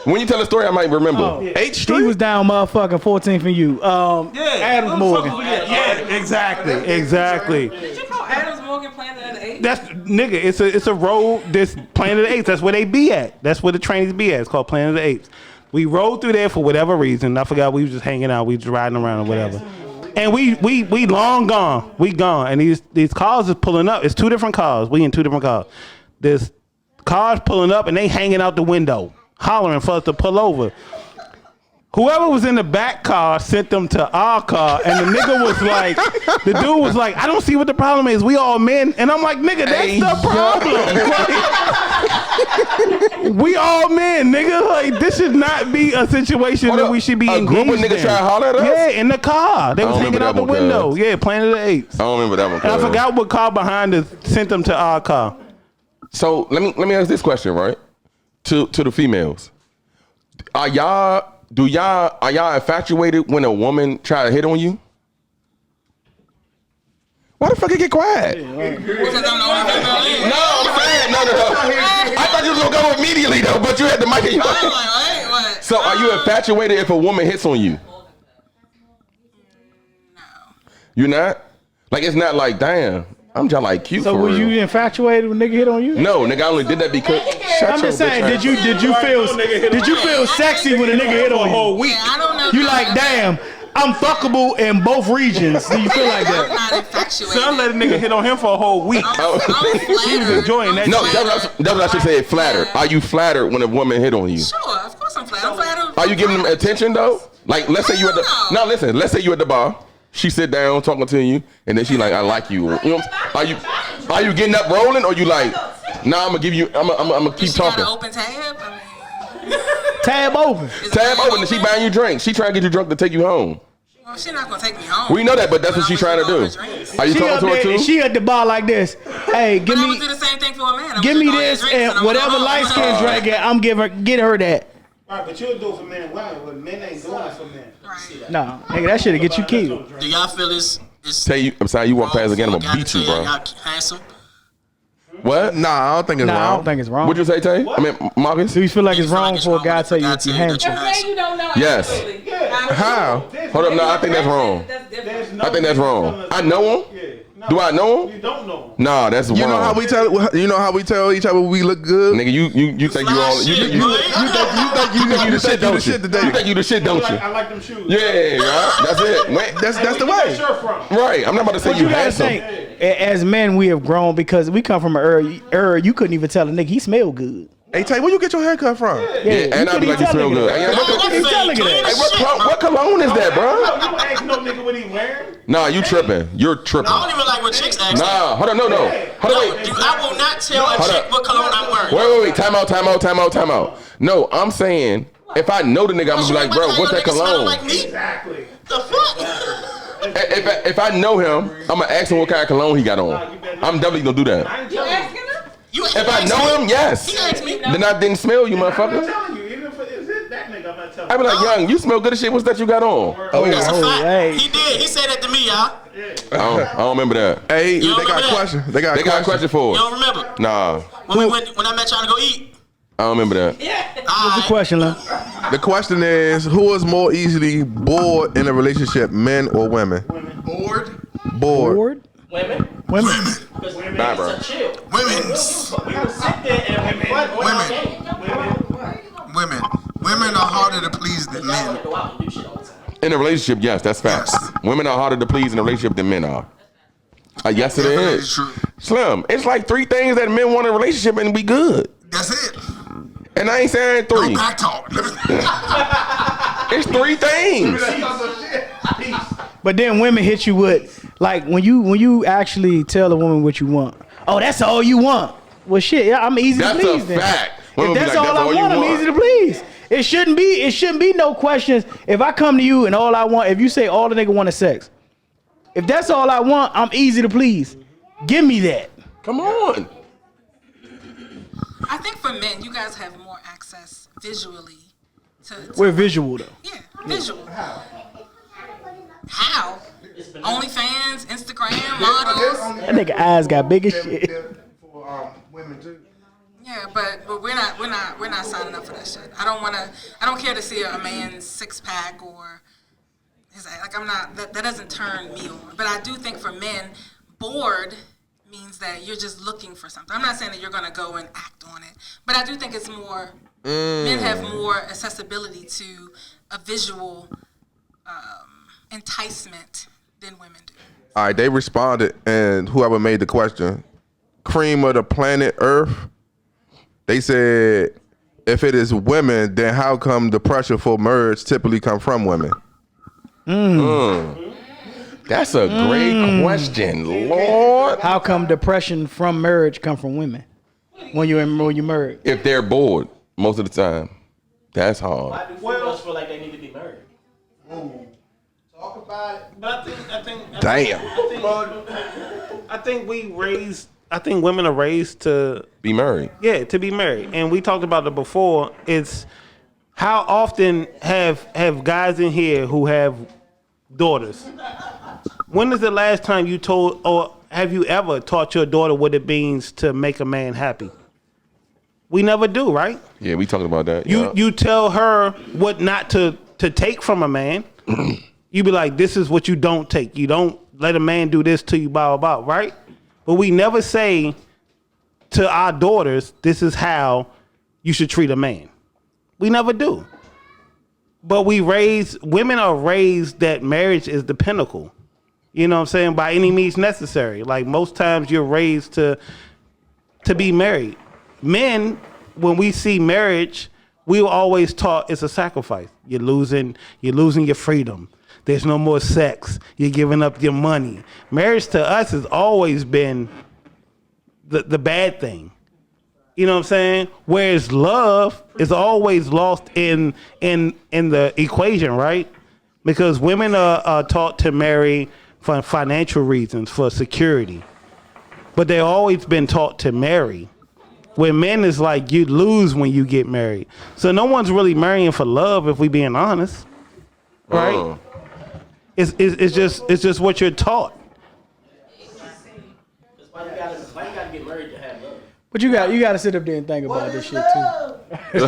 When you tell the story, I might remember. H Street? He was down motherfucking 14th and U. Adams Morgan. Yeah, exactly. Did you call Adams Morgan Planet of the Apes? That's nigga. It's a road. This Planet of the Apes. That's where they be at. That's where the trainees be at. It's called Planet of the Apes. We rode through there for whatever reason. I forgot. We was just hanging out. We was riding around or whatever. And we long gone. We gone. And these cars is pulling up. It's two different cars. We in two different cars. This cars pulling up and they hanging out the window, hollering for us to pull over. Whoever was in the back car sent them to our car, and the nigga was like, the dude was like, I don't see what the problem is. We all men. And I'm like, nigga, that's the problem. Like, we all men, nigga. Like, this should not be a situation that we should be engaged in. A group of niggas try to holler at us? Yeah, in the car. They was hanging out the window. Yeah, Planet of the Apes. I don't remember that one. And I forgot what car behind us sent them to our car. So let me ask this question, right? To the females. Are y'all infatuated when a woman try to hit on you? Why the fuck you get quiet? No. I thought you was gonna go immediately though, but you had the mic in your mouth. So are you infatuated if a woman hits on you? No. You're not? Like it's not like, damn, I'm just like cute. So for was real. you infatuated when nigga hit on you? No, nigga, I only did that because. I'm just saying, did you feel sexy when a nigga hit on you? Whole week. I don't know. You like, damn, I'm fuckable in both regions. Do you feel like I'm that? not infatuated. Son let a nigga hit on him for a whole week. I'm He was enjoying that. No, shit. that's what I should say. Flattered. Are you flattered when a woman hit on you? Sure, of course I'm flattered. I'm flattered. Are you giving them attention though? Like, let's say you at the. No, listen. Let's say you at the bar. She sit down talking to you, and then she like, I like you. You know, are you getting up rolling, or you like, nah, I'm gonna give you. I'm gonna keep talking. Got an open tab. Tab open. Tab open, and she buying you drinks. She trying to get you drunk to take you home. Well, she's not gonna take me home. We know that, but that's what she's trying to do. Are you talking to her too? She at the bar like this. Hey, give I me. would do the same thing for a man. Give me this and whatever light skin drinking, I'm get her that. Right, but you'll do it for men and women, but men ain't doing it for men. Right. No, nigga, that shit'll get you killed. Do y'all feel it's Tell you, I'm sorry, you walk past again, I'm gonna beat you, bro. Y'all handsome? What? Nah, I don't think it's Nah, I wrong. don't think it's wrong. What'd you say, Tay? I mean, Marcus? Do you feel like it's wrong for a guy to tell you if you handsome? You don't know. Yes. How? Hold up, no, I think that's wrong. I think that's wrong. I know him. Do I know him? You don't know him. Nah, that's You wrong. know how we tell? You know how we tell each other we look good? Nigga, you think you all you think you the shit, don't you? You think you the shit, don't you? I like them shoes. Yeah, right. That's it. Wait, that's the Where way. you get that shirt from? Right. I'm not about to say But you you gotta handsome. think, as men, we have grown because we come from an era you couldn't even tell a nigga he smell good. Hey, Tay, where you get your haircut from? Yeah, and I be like you smell good. Hey, what cologne is that, bro? You don't ask no nigga what he wearing. Nah, you tripping. You're tripping. I don't even like when chicks ask. Nah, hold on, no. Hold on, wait. I will not tell a chick what cologne I'm wearing. Wait. Time out. No, I'm saying if I know the nigga, I'm gonna be like, bro, what's that cologne? Exactly. The fuck? If I know him, I'm gonna ask him what kind of cologne he got on. I'm definitely gonna do that. You asking him? If I know him, yes. He asked me. Then I didn't smell you, I'm not motherfucker. telling you. Even if it's that nigga, I'm not telling I you. be like, Young, you smell good as shit. What's that you got on? That's a fact. hey. He did. He said that to me, y'all. I don't remember that. Hey, You don't they got remember a that? question. They got a question for You us. don't remember? Nah, When I met y'all to go eat. I don't remember that. What's the question, Lon? The question is, who is more easily bored in a relationship, men or women? Bored? Bored. Women. Nah, bro. Chill. Women's. We will sit there and Women are harder to please than men. In a relationship, yes, that's facts. Women are harder to please in a relationship than men are. Yes, it Definitely is. true. Slim, it's like 3 things that men want in a relationship and we good. That's it. And I ain't saying 3. No back talk. It's 3 things. But then women hit you with like when you actually tell a woman what you want. Oh, that's all you want. Well, shit, yeah, I'm easy That's to please. a then. fact. If Women be that's like, all that's I all you want, I'm want. easy to please. It shouldn't be no questions. If I come to you and all I want, if you say all the nigga want is sex, if that's all I want, I'm easy to please. Give me that. Come on. I think for men, you guys have more access visually to We're visual though. yeah, visual. How? OnlyFans, Instagram, models. That nigga eyes got big as shit. Women too. Yeah, but we're not signing up for that shit. I don't care to see a man's 6-pack or his like I'm not that doesn't turn me on. But I do think for men, bored means that you're just looking for something. I'm not saying that you're gonna go and act on it, but I do think it's more men have more accessibility to a visual enticement than women do. All right, they responded, and whoever made the question, cream of the planet Earth, they said, if it is women, then how come the pressure for marriage typically come from women? That's a great question, Lord. How come depression from marriage come from women when you're married? If they're bored most of the time, that's hard. Why do females feel like they need to be married? Talk about it. But I think Damn. I think women are raised to Be married. Yeah, to be married. And we talked about it before. It's how often have guys in here who have daughters? When is the last time you told, or have you ever taught your daughter what it means to make a man happy? We never do, right? Yeah, we talking about that. You tell her what not to take from a man. You be like, this is what you don't take. You don't let a man do this to you, blah, blah, blah, right? But we never say to our daughters, this is how you should treat a man. We never do. But women are raised that marriage is the pinnacle. You know what I'm saying? By any means necessary. Like most times you're raised to be married. Men, when we see marriage, we were always taught it's a sacrifice. You're losing your freedom. There's no more sex. You're giving up your money. Marriage to us has always been the bad thing. You know what I'm saying? Whereas love is always lost in the equation, right? Because women are taught to marry for financial reasons, for security. But they've always been taught to marry. Where men is like, you lose when you get married. So no one's really marrying for love, if we being honest. Right? It's just what you're taught. Why you gotta get married to have love? But you got to sit up there and think about this shit too.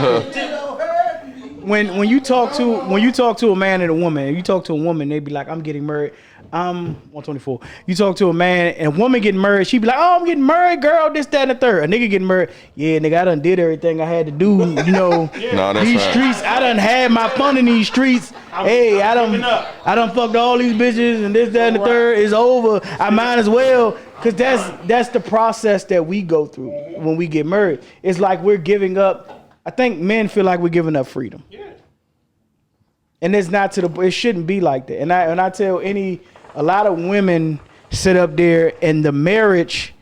When you talk to a man and a woman, if you talk to a woman, they be like, I'm getting married. I'm 124. You talk to a man and a woman getting married, she be like, oh, I'm getting married, girl, this, that, and the third. A nigga getting married, yeah, nigga, I done did everything I had to do, you know. These streets, I done had my fun in these streets. Hey, I done fucked all these bitches and this, that, and the third. It's over. I might as well. Cause that's the process that we go through when we get married. It's like we're giving up. I think men feel like we're giving up freedom. Yeah. And it's not it shouldn't be like that. And I tell a lot of women sit up there and the marriage,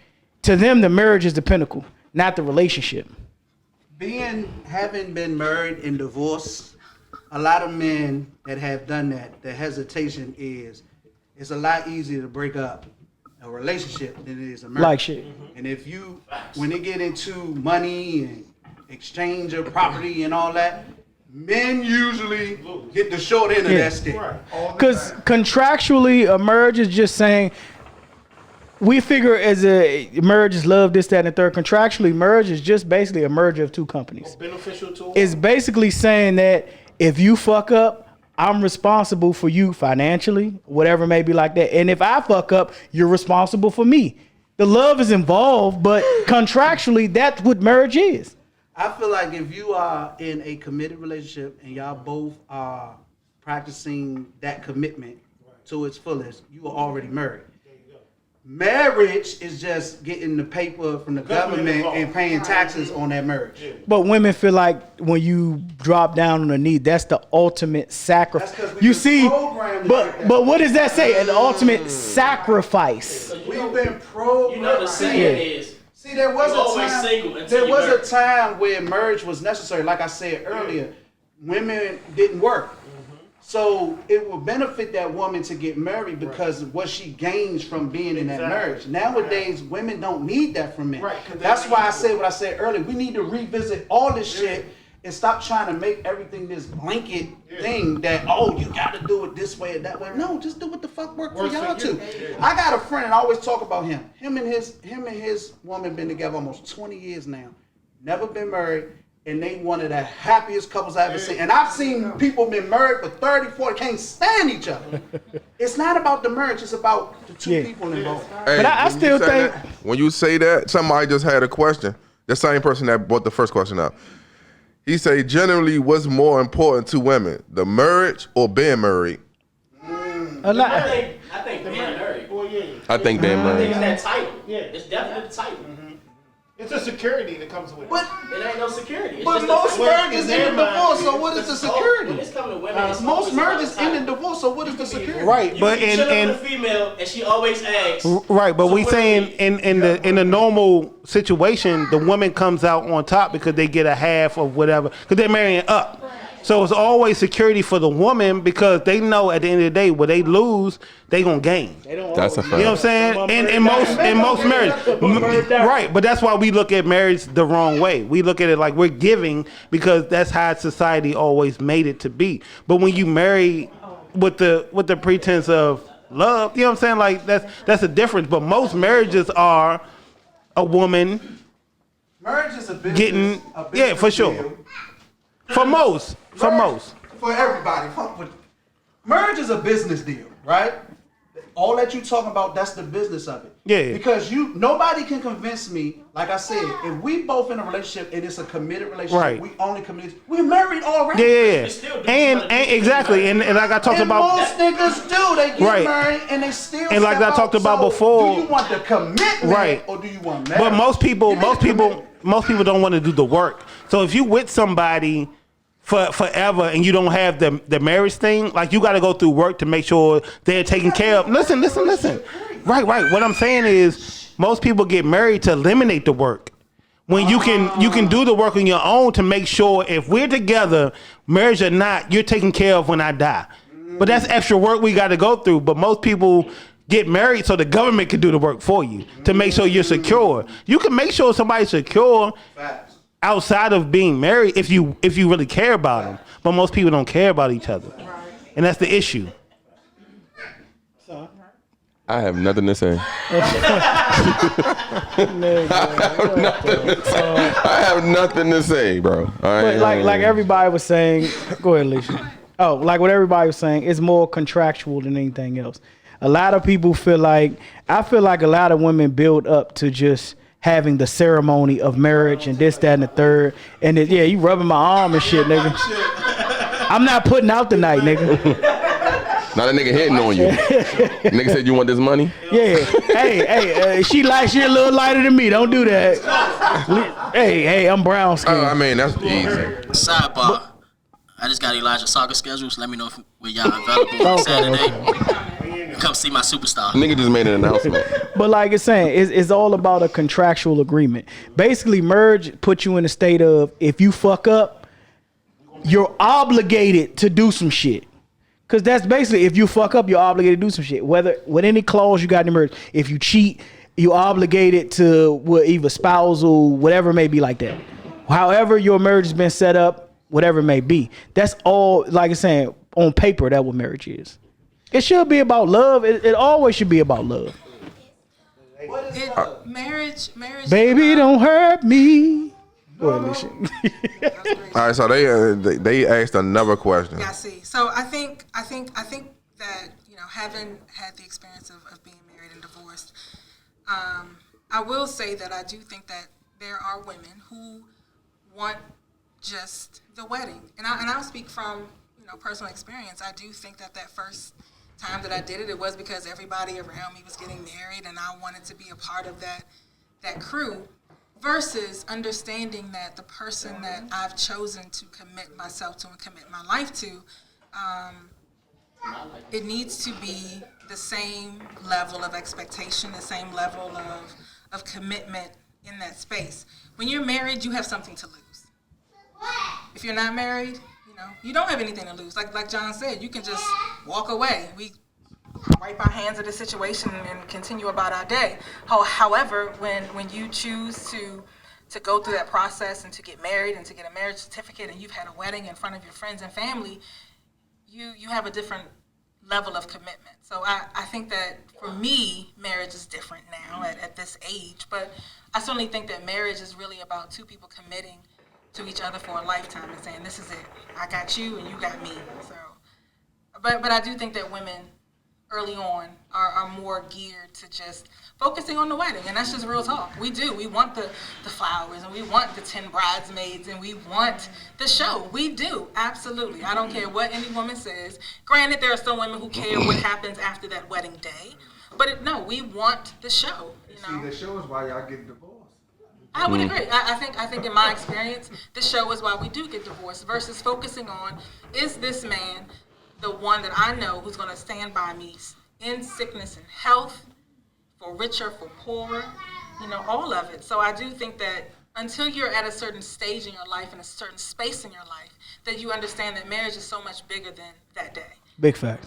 to them the marriage is the pinnacle, not the relationship. Having been married and divorced, a lot of men that have done that, the hesitation is it's a lot easier to break up a relationship than it is a marriage. Like shit. And when they get into money and exchange of property and all that, men usually get the short end of that stick. Because contractually, a marriage is just saying, we figure as a marriage is love, this, that, and the third. Contractually, marriage is just basically a merger of two companies. Beneficial to It's basically saying that if you fuck up, I'm responsible for you financially, whatever may be like that. And if I fuck up, you're responsible for me. The love is involved, but contractually, that's what marriage is. I feel like if you are in a committed relationship and y'all both are practicing that commitment to its fullest, you are already married. Marriage is just getting the paper from the government and paying taxes on that marriage. But women feel like when you drop down on the knee, that's the ultimate sacrifice. You see, but what does that say? An ultimate sacrifice. We've been programmed. You know the saying is. See, there was always a time. single until There you was married. a time where marriage was necessary. Like I said earlier, women didn't work. So it will benefit that woman to get married because of what she gains from being in that marriage. Nowadays, women don't need that from men. That's why I said what I said earlier. We need to revisit all this shit and stop trying to make everything this blanket thing that, oh, you got to do it this way or that way. No, just do what the fuck work for y'all too. I got a friend, and I always talk about him. Him and his woman been together almost 20 years now. Never been married. And they one of the happiest couples I've ever seen. And I've seen people been married for 30, 40, can't stand each other. It's not about the marriage, it's about the two people involved. Hey, But I still think when you say that, somebody just had a question. The same person that brought the first question up. He say, generally, what's more important to women, the marriage or being married? I think being married. I think being I married. think it's that title. Yeah, it's definitely the title. It's a security that comes with it. But it ain't no security. It's But just most marriages in end in divorce, so what is the security? When it's coming to women, it's Most always marriages about end in title. divorce, so what is the security? Right, You but can chill in with a female and she always asks. right, but so we what saying do we- in the normal situation, the woman comes out on top because they get a half of whatever because they're marrying up. So it's always security for the woman because they know at the end of the day, what they lose, they gonna gain. That's a fact. You know what I'm saying? In most marriages, right? But that's why we look at marriage the wrong way. We look at it like we're giving because that's how society always made it to be. But when you marry with the pretense of love, you know what I'm saying? Like that's a difference. But most marriages are a woman Marriage is a business. getting for sure. deal. For most. For everybody. Marriage is a business deal, right? All that you talking about, that's the business of it. Yeah. Because nobody can convince me, like I said, if we both in a relationship and it's a committed relationship, Right. we only committed, we're married already. Yeah. And exactly, and like I talked And about. most niggas do. They get Right. married and they still And like step I talked out. about So, before- do you want the commitment Right. or do you want marriage? But most people don't want to do the work. So if you with somebody for forever and you don't have the marriage thing, like you got to go through work to make sure they're taken care of. Listen. Right. What I'm saying is most people get married to eliminate the work. When you can do the work on your own to make sure if we're together, marriage or not, you're taken care of when I die. But that's extra work we got to go through. But most people get married so the government can do the work for you to make sure you're secure. You can make sure somebody's secure outside of being married if you really care about them. But most people don't care about each other. And that's the issue. I have nothing to say. I have nothing to say, bro. But like everybody was saying, go ahead, Alicia. Oh, like what everybody was saying, it's more contractual than anything else. a lot of people feel like, I feel like a lot of women build up to just having the ceremony of marriage and this, that, and the third. And it, yeah, you rubbing my arm and shit, nigga. I'm not putting out the night, nigga. Now that nigga hitting on you. Nigga said you want this money? Yeah. Hey, she a little lighter than me. Don't do that. Hey, I'm brown skin. I mean, that's easy. Sidebar. I just got Elijah's soccer schedules. Let me know when y'all available on Saturday. Come see my superstar. Nigga just made an announcement. But like it's saying, it's all about a contractual agreement. Basically, marriage puts you in a state of, if you fuck up, you're obligated to do some shit. Because that's basically, if you fuck up, you're obligated to do some shit. Whether with any clause you got in the marriage, if you cheat, you're obligated to either spousal, whatever it may be like that. However your marriage has been set up, whatever it may be. That's all, like I'm saying, on paper, that's what marriage is. It should be about love. It always should be about love. Marriage. Baby, don't hurt me. All right, so they asked another question. Yeah, I see. So I think that, you know, having had the experience of being married and divorced, I will say that I do think that there are women who want just the wedding, and I'll speak from, you know, personal experience. I do think that first time that I did it, it was because everybody around me was getting married, and I wanted to be a part of that crew. Versus understanding that the person that I've chosen to commit myself to and commit my life to, it needs to be the same level of expectation, the same level of commitment in that space. When you're married, you have something to lose. If you're not married, you know, you don't have anything to lose. Like John said, you can just walk away. We wipe our hands of the situation and continue about our day. However, when you choose to go through that process and to get married and to get a marriage certificate and you've had a wedding in front of your friends and family, you have a different level of commitment. So I think that for me, marriage is different now at this age, but I certainly think that marriage is really about two people committing to each other for a lifetime and saying, this is it. I got you and you got me. So, but I do think that women early on are more geared to just focusing on the wedding, and that's just real talk. We want the flowers, and we want the 10 bridesmaids, and we want the show. We do, absolutely. I don't care what any woman says. Granted, there are some women who care what happens after that wedding day, but no, we want the show. You know? See, the show is why y'all get divorced. I would agree. I think in my experience, the show is why we do get divorced versus focusing on, is this man the one that I know who's going to stand by me in sickness and health, for richer, for poorer, you know, all of it. So I do think that until you're at a certain stage in your life and a certain space in your life, that you understand that marriage is so much bigger than that day. Big fact.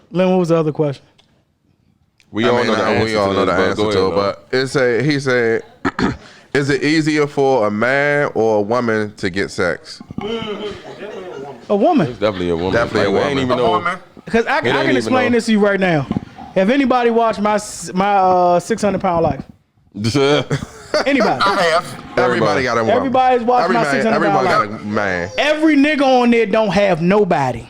Lynn, what was the other question? We all know the answer to it, but he said, is it easier for a man or a woman to get sex? A woman. It's definitely a woman. Definitely a woman. I ain't even know. Because I can explain this to you right now. Have anybody watched my 600-pound life? Anybody? I have. Everybody got a woman. Everybody's watched my 600-pound life. Got a man. Every nigga on there don't have nobody.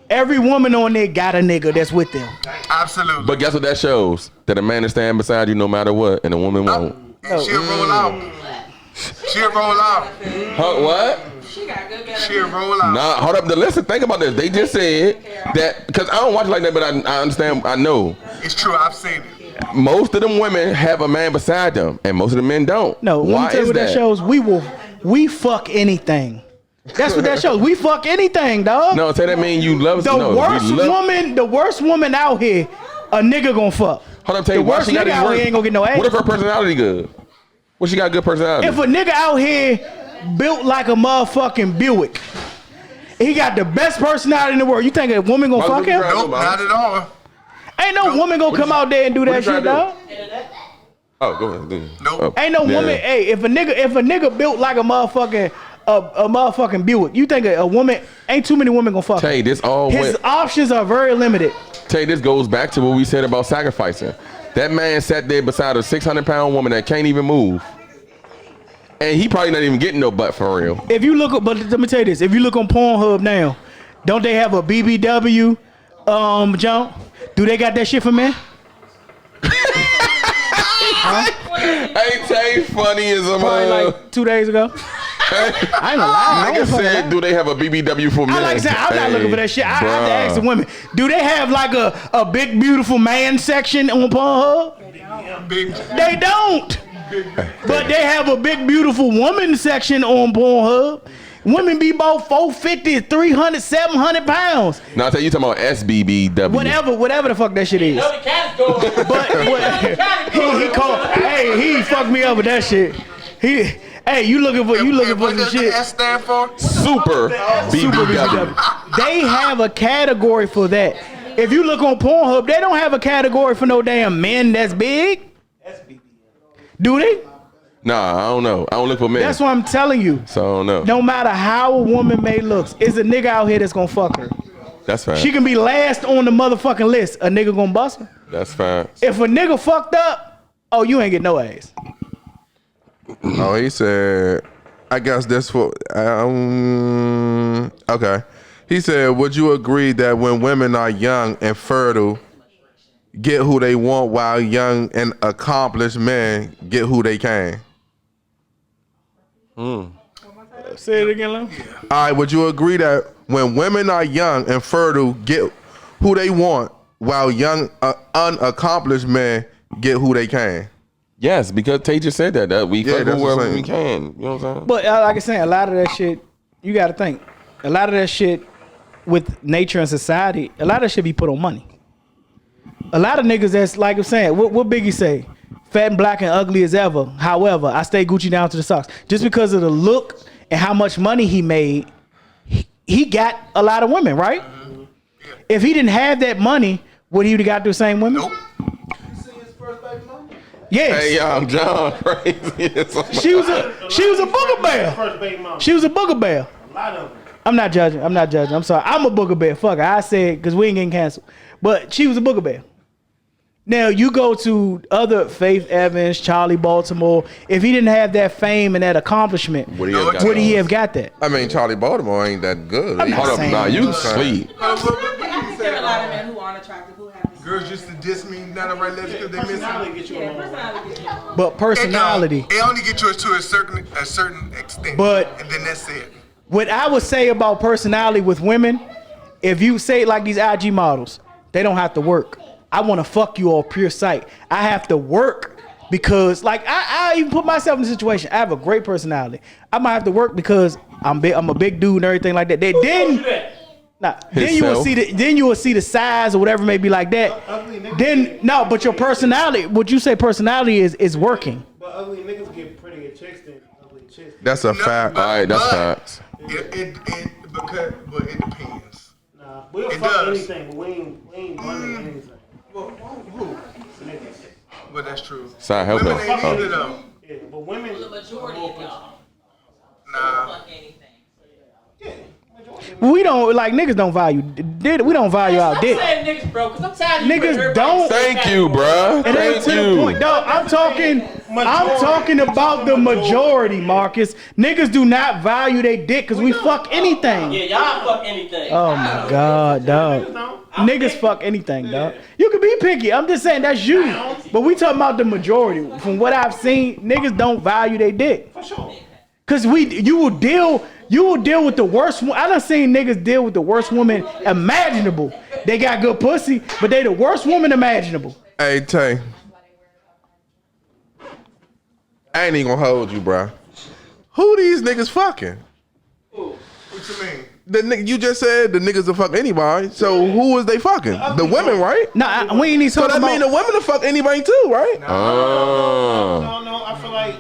Every woman on there got a nigga that's with them. Absolutely. But guess what that shows? That a man will stand beside you no matter what, and a woman won't. And she'll roll out. She'll roll out. Huh, what? She'll roll out. Nah, hold up. Listen, think about this. They just said that, because I don't watch it like that, but I understand, I know. It's true, I've seen it. Most of them women have a man beside them, and most of the men don't. No, why tell you is what that shows? We fuck anything. That's what that shows. We fuck anything, dog. No, tell that mean you love the worst woman out here, a nigga gonna fuck. Hold up, tell you the worst nigga out here ain't gonna get no ass. What if her personality good? What she got good personality? If a nigga out here built like a motherfucking Buick, he got the best personality in the world, you think a woman gonna fuck him? Nope, not at all. Ain't no woman gonna come out there and do that shit, dog. Oh, go ahead. Nope. Ain't no woman. Hey, if a nigga built like a motherfucking Buick, you think a woman? Ain't too many women gonna fuck him. Tell you, this all his options are very limited. Tell you, this goes back to what we said about sacrificing. That man sat there beside a 600-pound woman that can't even move, and he probably not even getting no butt for real. If you look, but let me tell you this: if you look on Pornhub now, don't they have a BBW, John? Do they got that shit for men? Ain't Tay funny as a Probably mother? like 2 days ago. I ain't gonna lie. Nigga said, do they have a BBW for men? I like I said, I'm not looking for that shit. I have to bruh. ask the women. Do they have like a big beautiful man section on Pornhub? They don't. But they have a big beautiful woman section on Pornhub. Women be about 450, 300, 700 pounds. No, I tell you talking about SBBW. Whatever the fuck that shit is. But he called. He fucked me up with that shit. You looking for some shit? S stand for? Super BBW. They have a category for that. If you look on Pornhub, they don't have a category for no damn men that's big. Do they? Nah, I don't know. I don't look for men. That's what I'm telling you. So I don't know. No matter how a woman may look, it's a nigga out here that's gonna fuck her. That's fine. She can be last on the motherfucking list. A nigga gonna bust her. That's fine. If a nigga fucked up, oh, you ain't get no ass. Oh, he said, I guess that's for, okay. He said, would you agree that when women are young and fertile, get who they want, while young and accomplished men get who they can? Say it again, Lou. All right, would you agree that when women are young and fertile, get who they want, while young, unaccomplished men get who they can? Yes, because Tay just said that we fuck that's whoever what I'm we saying. can. You know what I'm saying? But like I said, a lot of that shit, you got to think. A lot of that shit with nature and society, a lot of that shit be put on money. A lot of niggas that's like I'm saying, what Biggie say? Fat and black and ugly as ever. However, I stay Gucci down to the socks. Just because of the look and how much money he made, he got a lot of women, right? If he didn't have that money, would he have got the same women? Nope. Yes. Hey, I'm John. Crazy. She was a booger bear. She was a booger bear. I'm not judging. I'm sorry. I'm a booger bear. Fuck her. I said because we ain't getting canceled. But she was a booger bear. Now you go to other Faith Evans, Charlie Baltimore. If he didn't have that fame and that accomplishment, would he have got that? I mean, Charlie Baltimore ain't that good. I'm not Hold up, saying nah, that. you sweet. I think there are a lot of men who aren't attractive who have Girls used to diss me, not the right level because they miss it. But personality. It only get you to a certain extent. But and then that's it. What I would say about personality with women, if you say like these IG models, they don't have to work. I want to fuck you off pure sight. I have to work because like I even put myself in the situation. I have a great personality. I might have to work because I'm a big dude and everything like that. Then you will see the size or whatever may be like that. Then no, but your personality, what you say personality is working. But ugly niggas get prettier chicks than ugly chicks. That's a fact. All right, that's facts. It depends. Nah, we'll It fuck does. anything, but we ain't running anything. Who? But that's true. Sorry, help Women her. ain't Oh. either though. Yeah, but women. The majority of y'all. Nah. We don't like niggas don't value. We don't value our dick. Saying niggas, bro, because I'm tired of you putting Niggas everybody don't. Thank you, bruh. And then Thank to the you. point, dog, I'm talking about the majority, Marcus. Niggas do not value their dick because we fuck anything. Yeah, y'all fuck anything. Oh my God, dog. Niggas fuck anything, dog. You can be picky. I'm just saying that's you. But we talking about the majority. From what I've seen, niggas don't value their dick. For sure. Cause you will deal with the worst one. I done seen niggas deal with the worst woman imaginable. They got good pussy, but they the worst woman imaginable. Hey, Tay. I ain't even gonna hold you, bro. Who these niggas fucking? What you mean? The nigga you just said the niggas will fuck anybody. So who is they fucking? The women, right? Nah, we ain't even so talking that mean about. the women will fuck anybody too, right? Oh. No. I feel like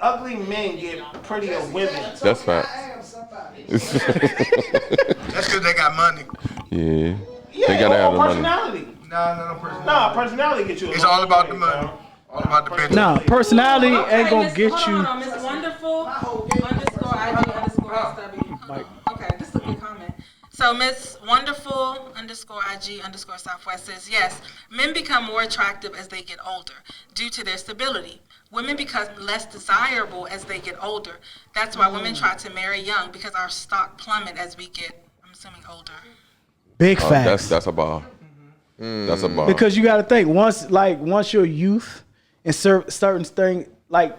ugly men get prettier women. That's facts. That's because they got money. Yeah. Yeah, They gotta have the money. personality. No personality. Nah, personality get you. It's all about the money. All about the business. Nah, personality ain't gonna get you. Hold on, Miss Wonderful _IG_SW. Okay, this is a good comment. So Miss Wonderful _IG_Southwest says, yes, men become more attractive as they get older due to their stability. Women become less desirable as they get older. That's why women try to marry young because our stock plummet as we get, I'm assuming, older. Big facts. That's a bar. That's a bar. Because you got to think once your youth and certain things like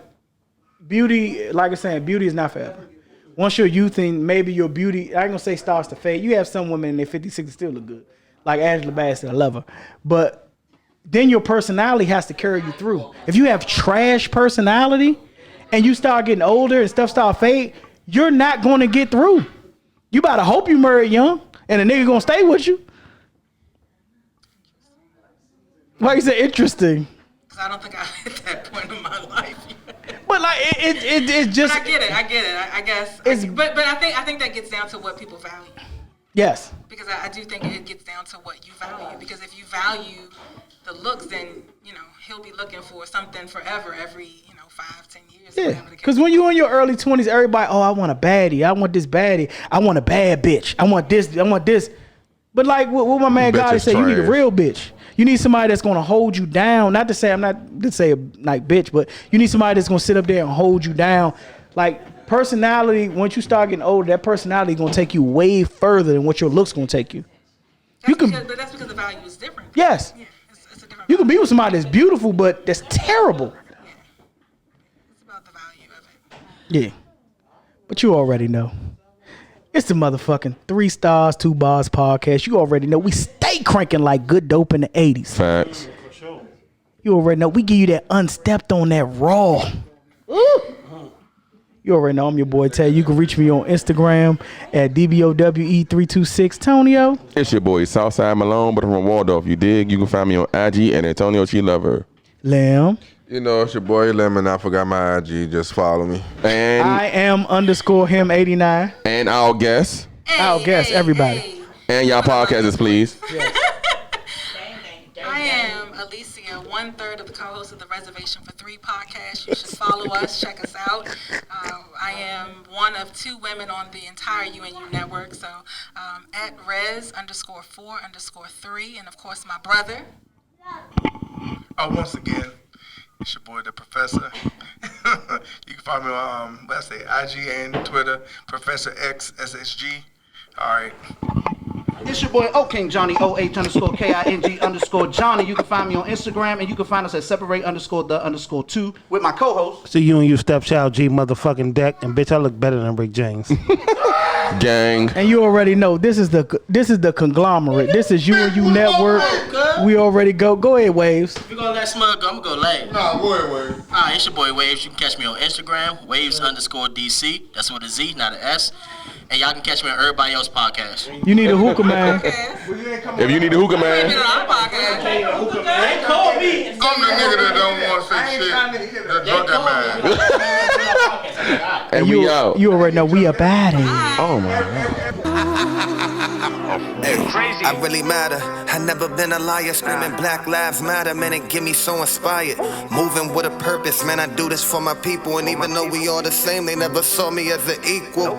beauty, like I said, beauty is not forever. Once your youth and maybe your beauty, I ain't gonna say starts to fade. You have some women in their 50s, 60s still look good, like Angela Bassett. I love her, but then your personality has to carry you through. If you have trash personality and you start getting older and stuff start fade, you're not going to get through. You better hope you marry young and a nigga gonna stay with you. Like you said, interesting. Because I don't think I hit that point in my life yet. But like it's just. But I get it. I guess. But I think that gets down to what people value. Yes. Because I do think it gets down to what you value. Because if you value the looks, then he'll be looking for something forever every 5-10 years. Yeah. Because when you're in your early 20s, everybody, I want a baddie. I want this baddie. I want a bad bitch. I want this. I want this. But like what my man Gotti said, you need a real bitch. You need somebody that's gonna hold you down. Not to say I'm not to say like bitch, but you need somebody that's gonna sit up there and hold you down. Like personality, once you start getting older, that personality is gonna take you way further than what your looks gonna take you. But that's because the value is different. Yes. Yeah, it's a different You can be with somebody that's beautiful, but that's terrible. Yeah. It's about the value of it. Yeah. But you already know. It's the motherfucking 3 Stars, 2 Bars podcast. You already know we stay cranking like good dope in the 80s. Facts. You already know we give you that unstepped on that raw. You already know I'm your boy Tay. You can reach me on Instagram at DBOWE326. Tonio. It's your boy Southside Malone, but from Waldorf. You dig? You can find me on IG and Antonio She Lover. Lamb. You know, it's your boy Lemon. I forgot my IG. Just follow me. And I am _him89. And our guest. Our guest, everybody. And y'all podcasters, please. I am Alicia, 1/3 of the co-host of the Reservation for 3 podcast. You should follow us, check us out. I am one of 2 women on the entire UandU network. So at res_4_3, and of course my brother. Once again, it's your boy, the Professor. You can find me on, IG and Twitter, Professor X SSG. All right. It's your boy O-King Johnny, OH_KING_Johnny. You can find me on Instagram, and you can find us at Separate_the_2 with my co-host. See you and your stepchild G motherfucking Deck, and bitch, I look better than Rick James. Gang. And you already know this is the conglomerate. This is UandU network. We already go. Go ahead, Waves. If you're gonna let Smug go, I'm gonna go late. Nah, go ahead, Waves. Alright, it's your boy Waves. You can catch me on Instagram, Waves_DC. That's with a Z, not an S. And y'all can catch me on everybody else's podcast. You need a hookah man. If you need a hookah man. I'm the nigga that don't want to say shit. The drunken man. And we out. You already know we up at it. Oh my God. Hey, I really matter. I never been a liar, screaming Black Lives Matter, man, it get me so inspired. Moving with a purpose, man, I do this for my people, and even though we all the same, they never saw me as an equal.